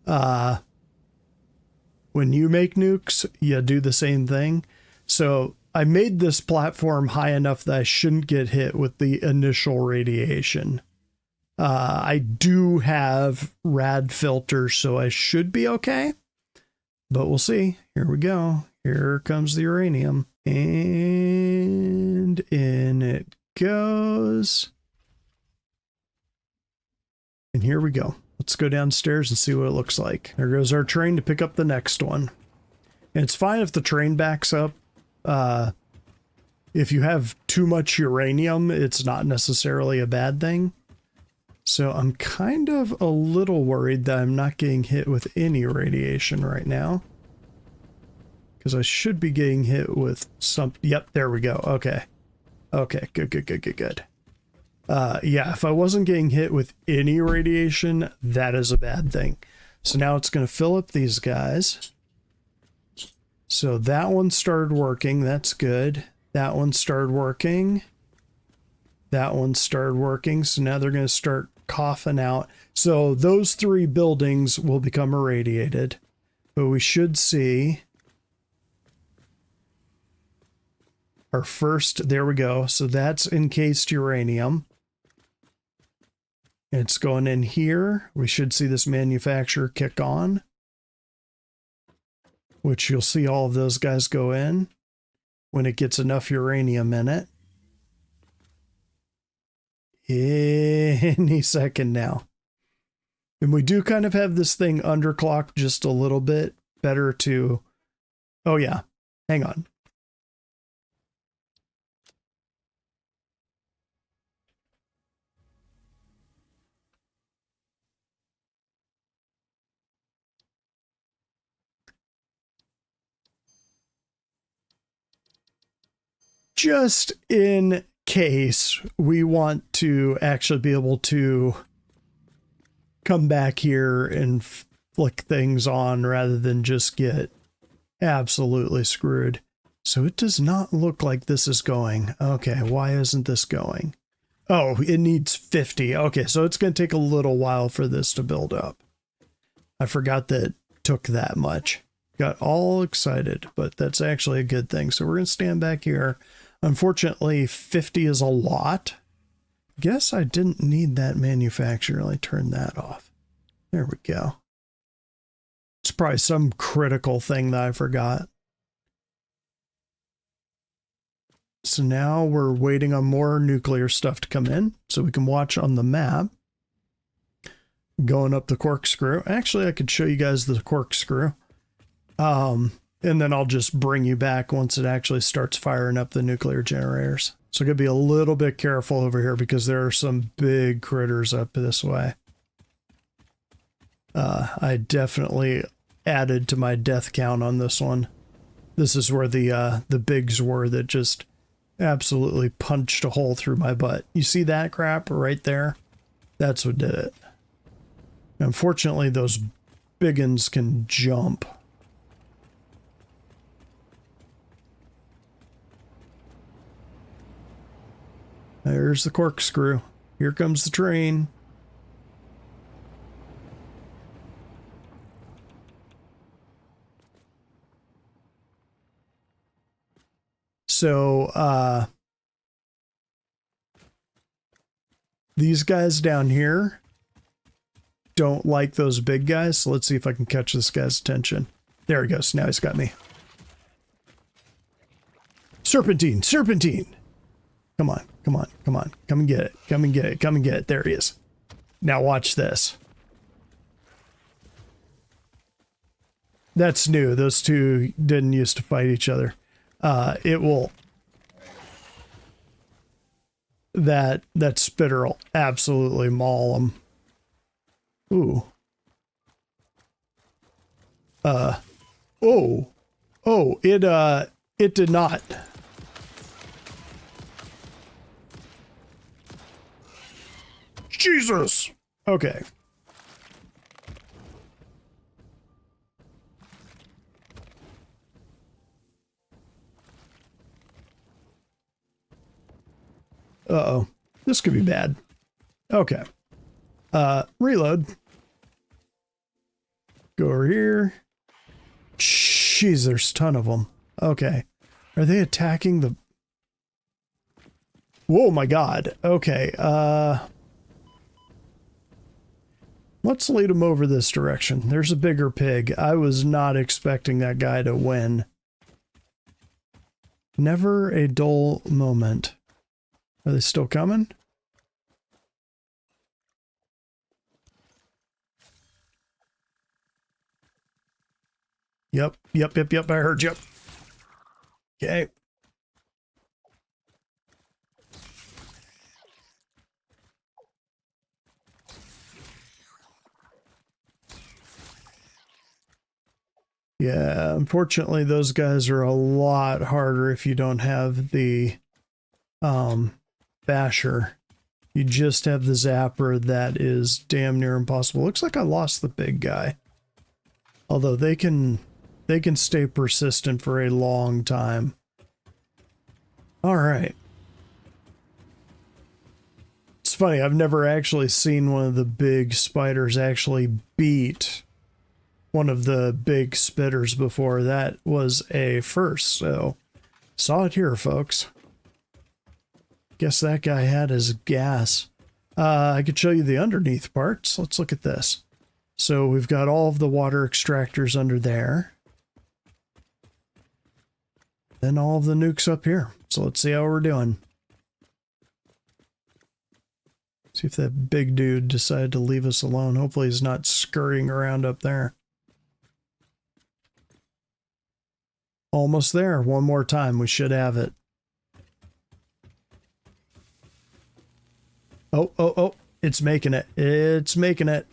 when you make nukes, you do the same thing. So I made this platform high enough that I shouldn't get hit with the initial radiation. I do have rad filters, so I should be okay, but we'll see. Here we go. Here comes the uranium, and in it goes. And here we go. Let's go downstairs and see what it looks like. There goes our train to pick up the next one. And it's fine if the train backs up. If you have too much uranium, it's not necessarily a bad thing. So I'm kind of a little worried that I'm not getting hit with any radiation right now, because I should be getting hit with some. Yep, there we go. Okay. Okay, good. Yeah, if I wasn't getting hit with any radiation, that is a bad thing. So now it's going to fill up these guys. So that one started working. That's good. That one started working. That one started working. So now they're going to start coughing out. So those 3 buildings will become irradiated. But we should see our first. There we go. So that's encased uranium. It's going in here. We should see this manufacturer kick on, which you'll see all of those guys go in when it gets enough uranium in it. Any second now. And we do kind of have this thing underclocked just a little bit. Better to... Oh yeah, hang on. Just in case we want to actually be able to come back here and flick things on rather than just get absolutely screwed. So it does not look like this is going. Okay, why isn't this going? Oh, it needs 50. Okay, so it's going to take a little while for this to build up. I forgot that it took that much. Got all excited, but that's actually a good thing. So we're going to stand back here. Unfortunately, 50 is a lot. Guess I didn't need that manufacturer. Let me turn that off. There we go. It's probably some critical thing that I forgot. So now we're waiting on more nuclear stuff to come in so we can watch on the map. Going up the corkscrew. Actually, I could show you guys the corkscrew. And then I'll just bring you back once it actually starts firing up the nuclear generators. So I'm going to be a little bit careful over here because there are some big critters up this way. I definitely added to my death count on this one. This is where the bigs were that just absolutely punched a hole through my butt. You see that crap right there? That's what did it. Unfortunately, those biggins can jump. There's the corkscrew. Here comes the train. So, these guys down here don't like those big guys, so let's see if I can catch this guy's attention. There he goes. Now he's got me. Serpentine! Serpentine! Come on, come on, come on. Come and get it. Come and get it. Come and get it. There he is. Now watch this. That's new. Those two didn't used to fight each other. It will... That spitter will absolutely maul them. Ooh. Oh. Oh, it did not. Jesus! Okay. Uh-oh. This could be bad. Okay. Reload. Go over here. Jeez, there's a ton of them. Okay. Are they attacking the... Whoa, my God. Okay, let's lead them over this direction. There's a bigger pig. I was not expecting that guy to win. Never a dull moment. Are they still coming? Yep, yep, yep, yep, I heard you. Okay. Yeah, unfortunately those guys are a lot harder if you don't have the basher. You just have the zapper. That is damn near impossible. Looks like I lost the big guy. Although they can stay persistent for a long time. All right. It's funny, I've never actually seen one of the big spiders actually beat one of the big spitters before. That was a first, so saw it here, folks. Guess that guy had his gas. I could show you the underneath parts. Let's look at this. So we've got all of the water extractors under there. Then all of the nukes up here. So let's see how we're doing. See if that big dude decided to leave us alone. Hopefully he's not scurrying around up there. Almost there. One more time. We should have it. Oh, oh, oh. It's making it. It's making it.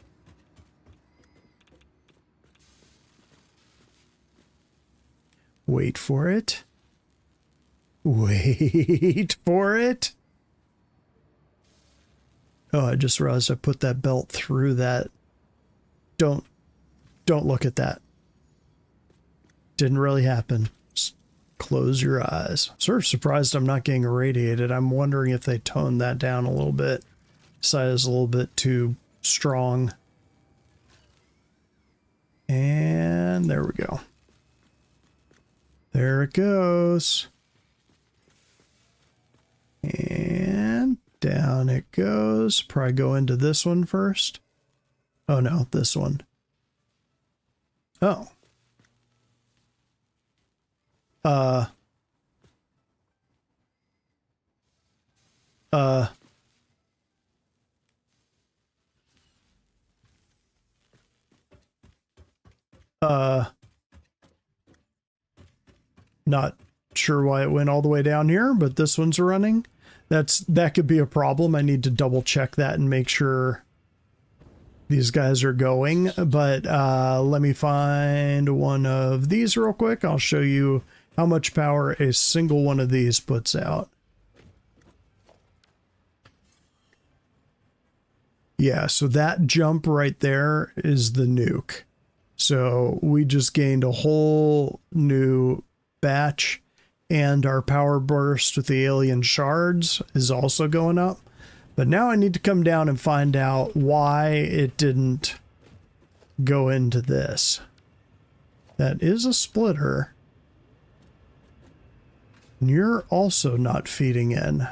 Wait for it. Wait for it. Oh, I just realized I put that belt through that. Don't look at that. Didn't really happen. Just close your eyes. Sort of surprised I'm not getting irradiated. I'm wondering if they toned that down a little bit. Side is a little bit too strong. And there we go. There it goes. And down it goes. Probably go into this one first. Oh no, this one. Oh. Uh, not sure why it went all the way down here, but this one's running. That could be a problem. I need to double check that and make sure these guys are going. But let me find one of these real quick. I'll show you how much power a single one of these puts out. Yeah, so that jump right there is the nuke. So we just gained a whole new batch, and our power burst with the alien shards is also going up. But now I need to come down and find out why it didn't go into this. That is a splitter. And you're also not feeding in.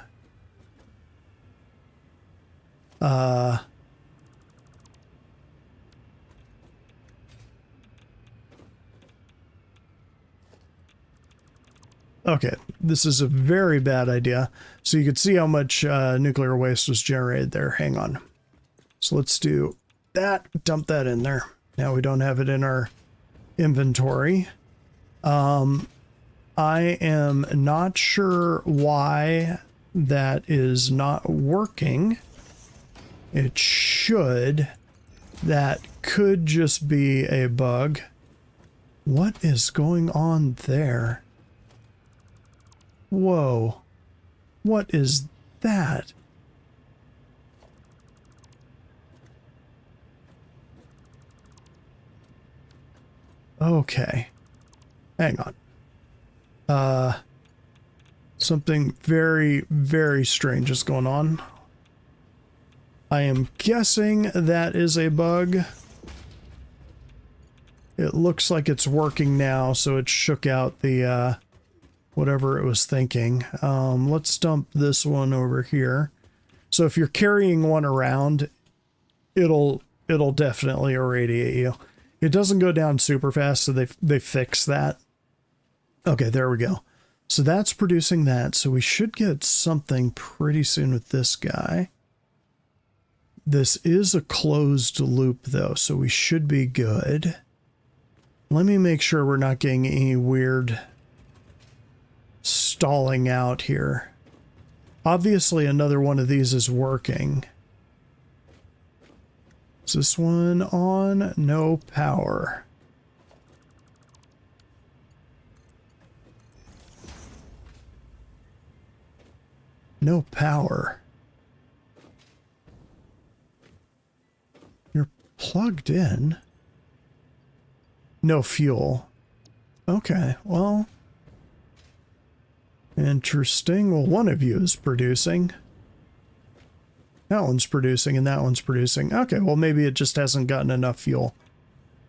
Okay, this is a very bad idea. So you could see how much nuclear waste was generated there. Hang on. So let's do that. Dump that in there. Now we don't have it in our inventory. I am not sure why that is not working. It should. That could just be a bug. What is going on there? Whoa. What is that? Okay. Hang on. Something very, very strange is going on. I am guessing that is a bug. It looks like it's working now, so it shook out the, whatever it was thinking. Let's dump this one over here. So if you're carrying one around, it'll definitely irradiate you. It doesn't go down super fast, so they fix that. Okay, there we go. So that's producing that, so we should get something pretty soon with this guy. This is a closed loop though, so we should be good. Let me make sure we're not getting any weird stalling out here. Obviously another one of these is working. Is this one on? No power. No power. You're plugged in. No fuel. Okay, well. Interesting. Well, one of you is producing. That one's producing and that one's producing. Okay, well maybe it just hasn't gotten enough fuel.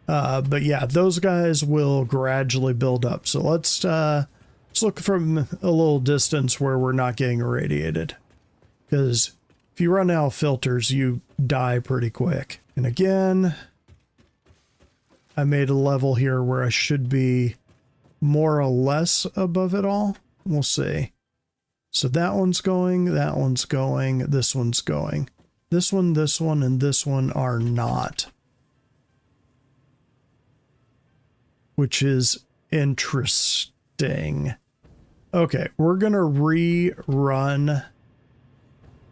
But yeah, those guys will gradually build up. So let's look from a little distance where we're not getting irradiated. Because if you run out of filters, you die pretty quick. And again, I made a level here where I should be more or less above it all. We'll see. So that one's going, this one's going. This one, and this one are not. Which is interesting. Okay, we're gonna rerun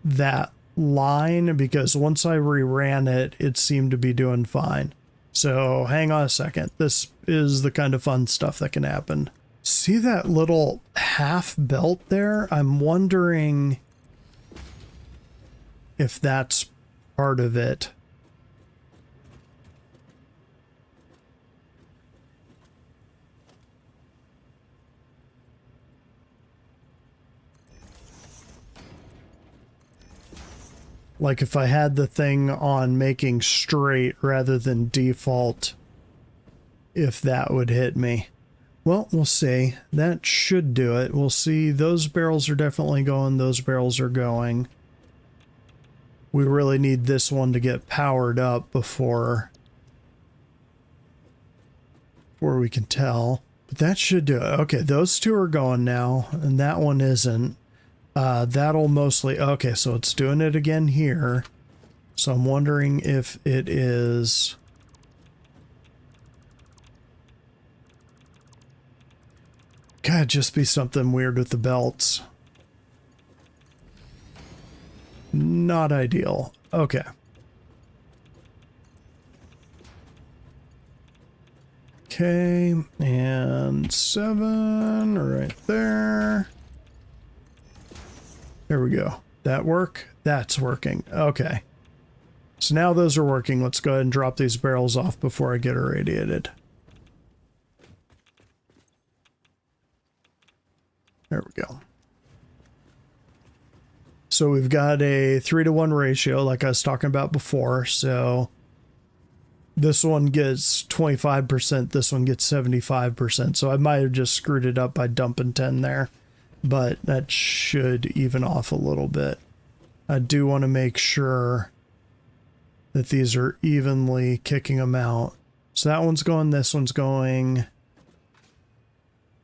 that line because once I reran it, it seemed to be doing fine. So hang on a second. This is the kind of fun stuff that can happen. See that little half belt there? I'm wondering if that's part of it. Like if I had the thing on making straight rather than default, if that would hit me. Well, we'll see. That should do it. We'll see. Those barrels are definitely going. Those barrels are going. We really need this one to get powered up before we can tell. But that should do it. Okay, those two are going now, and that one isn't. That'll mostly, okay, so it's doing it again here. So I'm wondering if it is... Gotta just be something weird with the belts. Not ideal. Okay. Okay, and 7 right there. There we go. That work? That's working. Okay. So now those are working. Let's go ahead and drop these barrels off before I get irradiated. There we go. So we've got a 3-to-1 ratio like I was talking about before. So this one gets 25%, this one gets 75%. So I might have just screwed it up by dumping 10 there, but that should even off a little bit. I do want to make sure that these are evenly kicking them out. So that one's going, this one's going.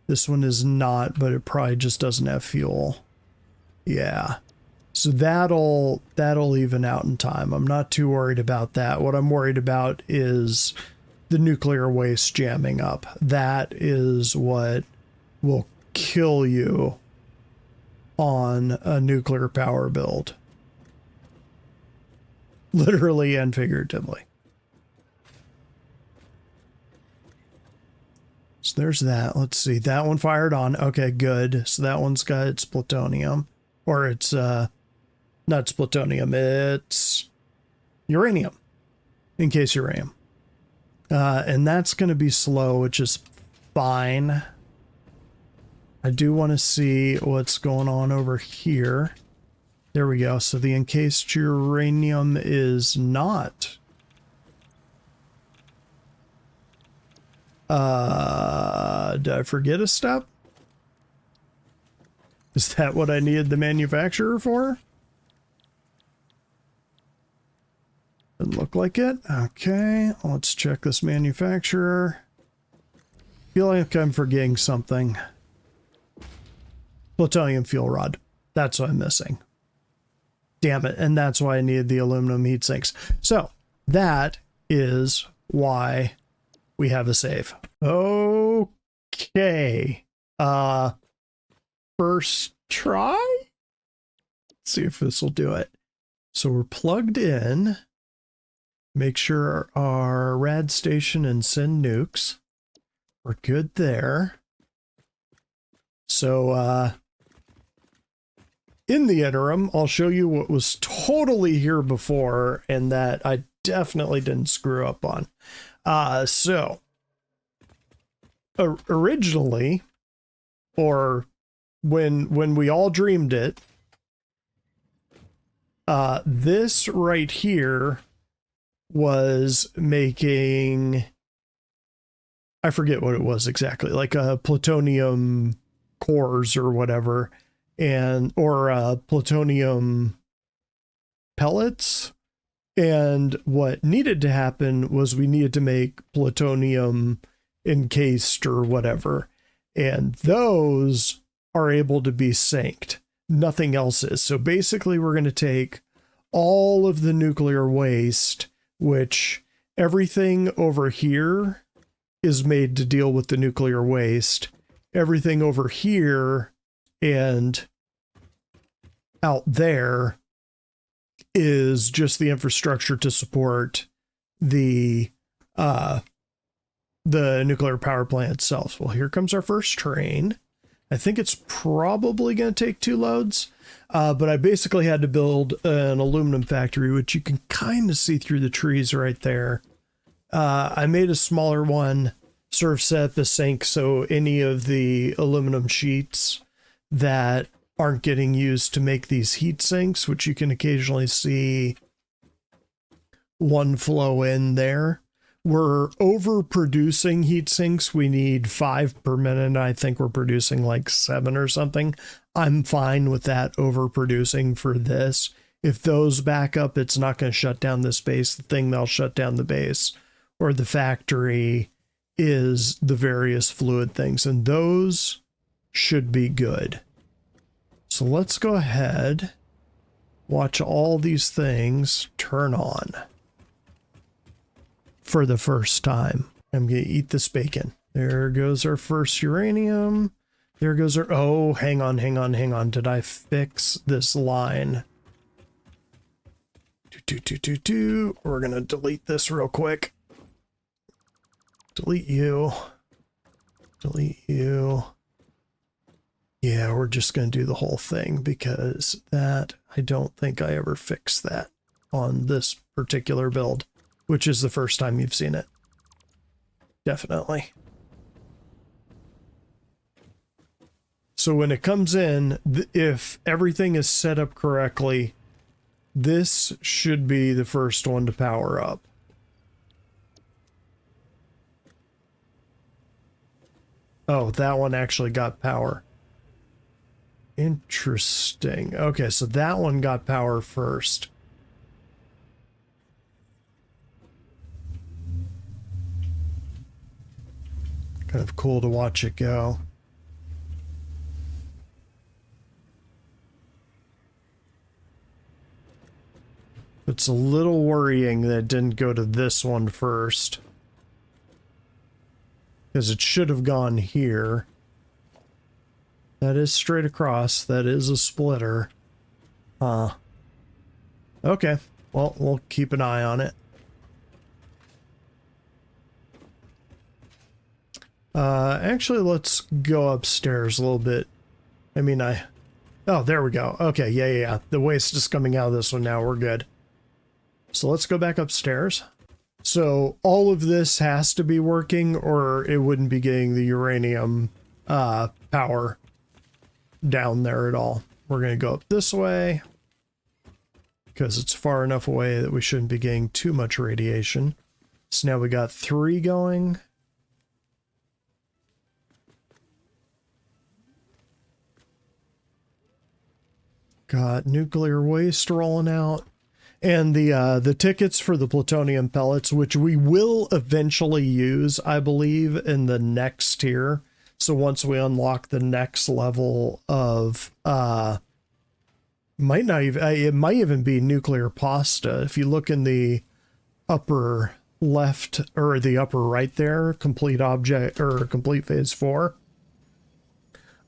This one is not, but it probably just doesn't have fuel. Yeah. So that'll even out in time. I'm not too worried about that. What I'm worried about is the nuclear waste jamming up. That is what will kill you on a nuclear power build. Literally and figuratively. So there's that. Let's see. That one fired on. Okay, good. So that one's got its plutonium. Or it's, not its plutonium. It's uranium. In case uranium. And that's going to be slow, which is fine. I do want to see what's going on over here. There we go. So the encased uranium is not... did I forget a step? Is that what I needed the manufacturer for? Doesn't look like it. Okay, let's check this manufacturer. Feel like I'm forgetting something. Plutonium fuel rod. That's what I'm missing. Damn it. And that's why I needed the aluminum heat sinks. So that is why we have a save. Okay. First try? Let's see if this will do it. So we're plugged in. Make sure our rad station and send nukes. We're good there. So, in the interim, I'll show you what was totally here before and that I definitely didn't screw up on. Originally, or when we all dreamed it, this right here was making, I forget what it was exactly, like a plutonium cores or whatever, or plutonium pellets. And what needed to happen was we needed to make plutonium encased or whatever. And those are able to be synced. Nothing else is. So basically we're going to take all of the nuclear waste, which everything over here is made to deal with the nuclear waste. Everything over here and out there is just the infrastructure to support the nuclear power plant itself. Well, here comes our first train. I think it's probably going to take 2 loads, but I basically had to build an aluminum factory, which you can kind of see through the trees right there. I made a smaller one, sort of set up a sink so any of the aluminum sheets that aren't getting used to make these heat sinks, which you can occasionally see one flow in there. We're overproducing heat sinks. We need 5 per minute. I think we're producing like 7 or something. I'm fine with that overproducing for this. If those back up, it's not going to shut down this base. The thing that'll shut down the base or the factory is the various fluid things, and those should be good. So let's go ahead, watch all these things turn on for the first time. I'm going to eat this bacon. There goes our first uranium. There goes our... Oh, hang on. Did I fix this line? We're going to delete this real quick. Delete you. Delete you. Yeah, we're just going to do the whole thing because that, I don't think I ever fixed that on this particular build, which is the first time you've seen it. Definitely. So when it comes in, if everything is set up correctly, this should be the first one to power up. Oh, that one actually got power. Interesting. Okay, so that one got power first. Kind of cool to watch it go. It's a little worrying that it didn't go to this one first. Because it should have gone here. That is straight across. That is a splitter. Okay. Well, we'll keep an eye on it. Actually, let's go upstairs a little bit. I mean, oh, there we go. Okay, yeah. The waste is coming out of this one now. We're good. So let's go back upstairs. So all of this has to be working or it wouldn't be getting the uranium power down there at all. We're going to go up this way because it's far enough away that we shouldn't be getting too much radiation. So now we got 3 going. Got nuclear waste rolling out. And the tickets for the plutonium pellets, which we will eventually use, I believe, in the next tier. So once we unlock the next level of, it might even be nuclear pasta. If you look in the upper left or the upper right there, complete object or complete phase 4.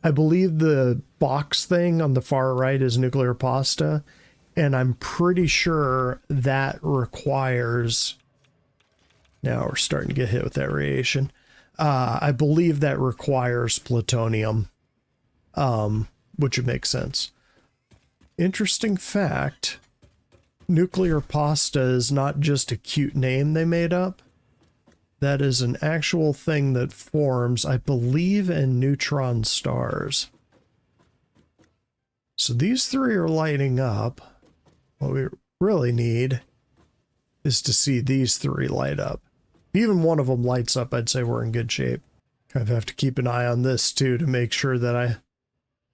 I believe the box thing on the far right is nuclear pasta. And I'm pretty sure that requires... Now we're starting to get hit with that radiation. I believe that requires plutonium, which would make sense. Interesting fact, nuclear pasta is not just a cute name they made up. That is an actual thing that forms, I believe, in neutron stars. So these 3 are lighting up. What we really need is to see these 3 light up. If even one of them lights up, I'd say we're in good shape. Kind of have to keep an eye on this too to make sure that I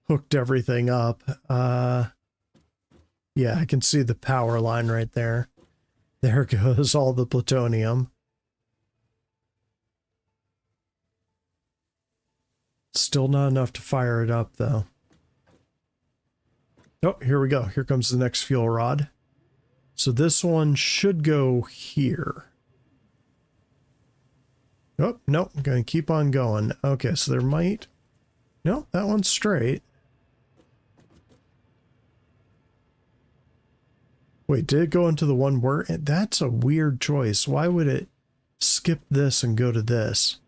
hooked everything up. Yeah, I can see the power line right there. There goes all the plutonium. Still not enough to fire it up though. Oh, here we go. Here comes the next fuel rod. So this one should go here. Oh, nope. I'm going to keep on going. Okay, so there might... No, that one's straight. Wait, did it go into the one where... That's a weird choice. Why would it skip this and go to this?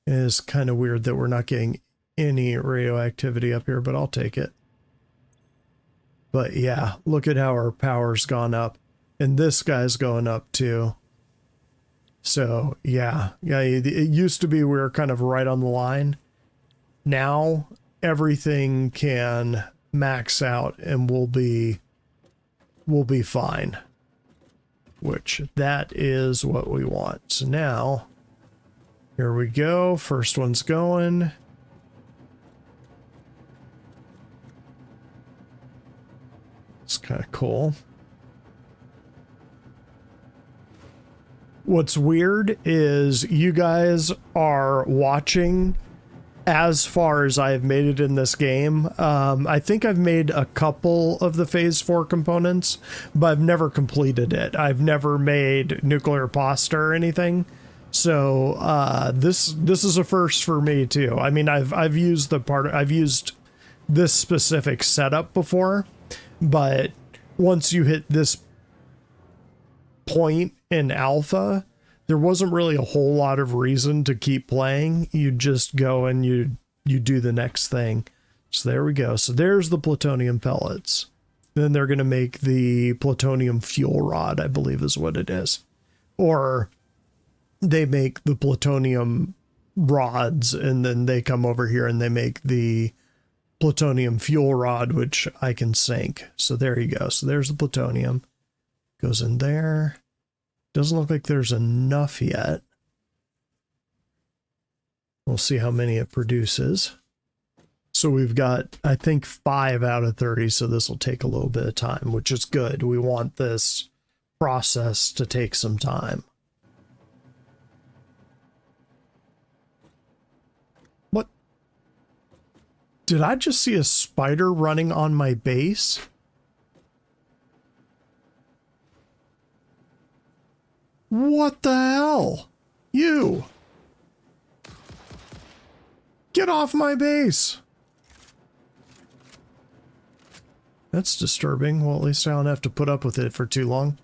It is kind of weird that we're not getting any radioactivity up here, but I'll take it. But yeah, look at how our power's gone up. And this guy's going up too. So yeah, it used to be we were kind of right on the line. Now everything can max out and we'll be fine. Which that is what we want. So now, here we go. First one's going. It's kind of cool. What's weird is you guys are watching as far as I've made it in this game. I think I've made a couple of the phase 4 components, but I've never completed it. I've never made nuclear pasta or anything. So this is a first for me too. I mean, I've used this specific setup before, but once you hit this point in alpha, there wasn't really a whole lot of reason to keep playing. You just go and you do the next thing. So there we go. So there's the plutonium pellets. Then they're going to make the plutonium fuel rod, I believe is what it is. Or they make the plutonium rods, and then they come over here and they make the plutonium fuel rod, which I can sink. So there you go. So there's the plutonium. Goes in there. Doesn't look like there's enough yet. We'll see how many it produces. So we've got, I think, 5 out of 30, so this will take a little bit of time, which is good. We want this process to take some time. What? Did I just see a spider running on my base? What the hell? You! Get off my base! That's disturbing. Well, at least I don't have to put up with it for too long.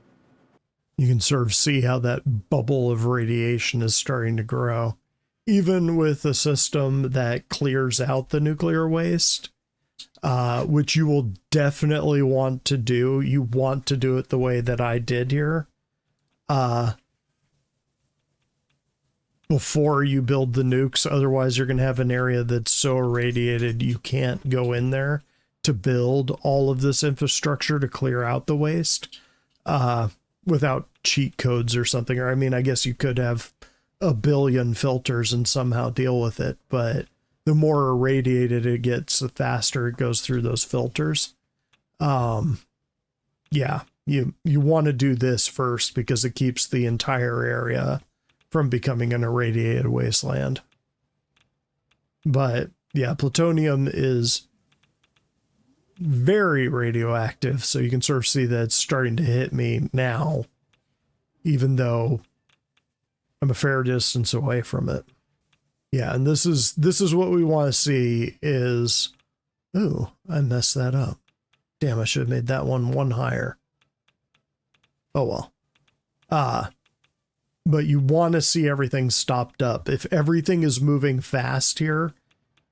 You can sort of see how that bubble of radiation is starting to grow. Even with a system that clears out the nuclear waste, which you will definitely want to do. You want to do it the way that I did here. Before you build the nukes, otherwise you're going to have an area that's so irradiated you can't go in there to build all of this infrastructure to clear out the waste without cheat codes or something. Or I mean, I guess you could have a billion filters and somehow deal with it, but the more irradiated it gets, the faster it goes through those filters. Yeah, you want to do this first because it keeps the entire area from becoming an irradiated wasteland. But yeah, plutonium is very radioactive, so you can sort of see that it's starting to hit me now, even though I'm a fair distance away from it. Yeah, and this is what we want to see is, ooh, I messed that up. Damn, I should have made that one higher. Oh well. But you want to see everything stopped up. If everything is moving fast here,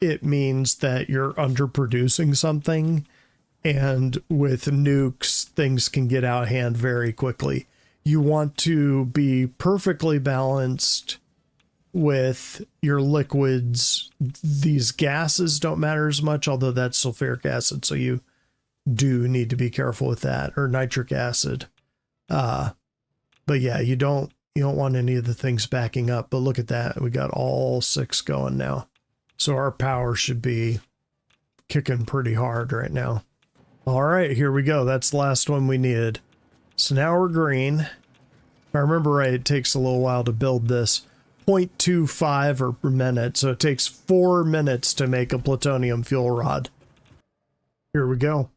it means that you're underproducing something. And with nukes, things can get out of hand very quickly. You want to be perfectly balanced with your liquids. These gases don't matter as much, although that's sulfuric acid, so you do need to be careful with that, or nitric acid. But yeah, you don't want any of the things backing up. But look at that. We got all 6 going now. So our power should be kicking pretty hard right now. All right, here we go. That's the last one we needed. So now we're green. If I remember right, it takes a little while to build this. 0.25 per minute. So it takes 4 minutes to make a plutonium fuel rod. Here we go.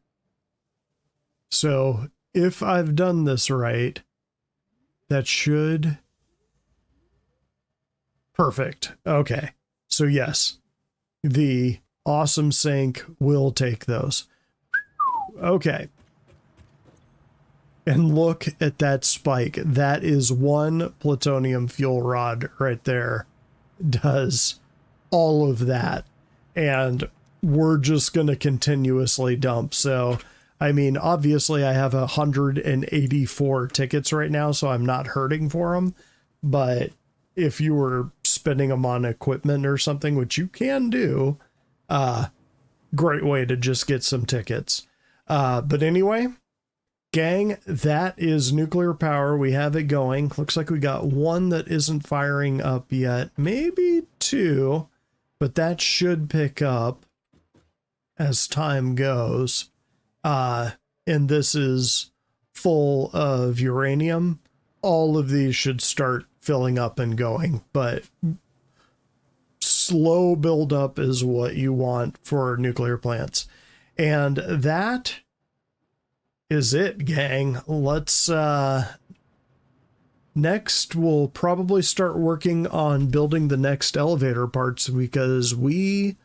So if I've done this right, that should... Perfect. Okay. So yes, the awesome sink will take those. Okay. And look at that spike. That is 1 plutonium fuel rod right there. Does all of that. And we're just going to continuously dump. So, I mean, obviously I have 184 tickets right now, so I'm not hurting for them. But if you were spending them on equipment or something, which you can do, great way to just get some tickets. But anyway, gang, that is nuclear power. We have it going. Looks like we got 1 that isn't firing up yet. Maybe 2, but that should pick up as time goes. And this is full of uranium. All of these should start filling up and going, but slow buildup is what you want for nuclear plants. And that is it, gang. Let's next we'll probably start working on building the next elevator parts, because we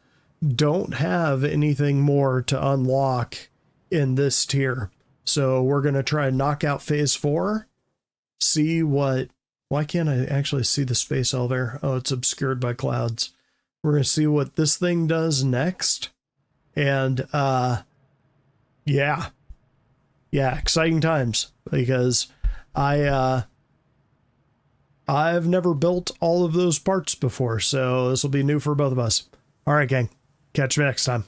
don't have anything more to unlock in this tier. So we're going to try and knock out phase 4, see what, why can't I actually see the space elevator? Oh, it's obscured by clouds. We're going to see what this thing does next. And yeah, exciting times, because I've never built all of those parts before, so this will be new for both of us. All right, gang, catch you next time.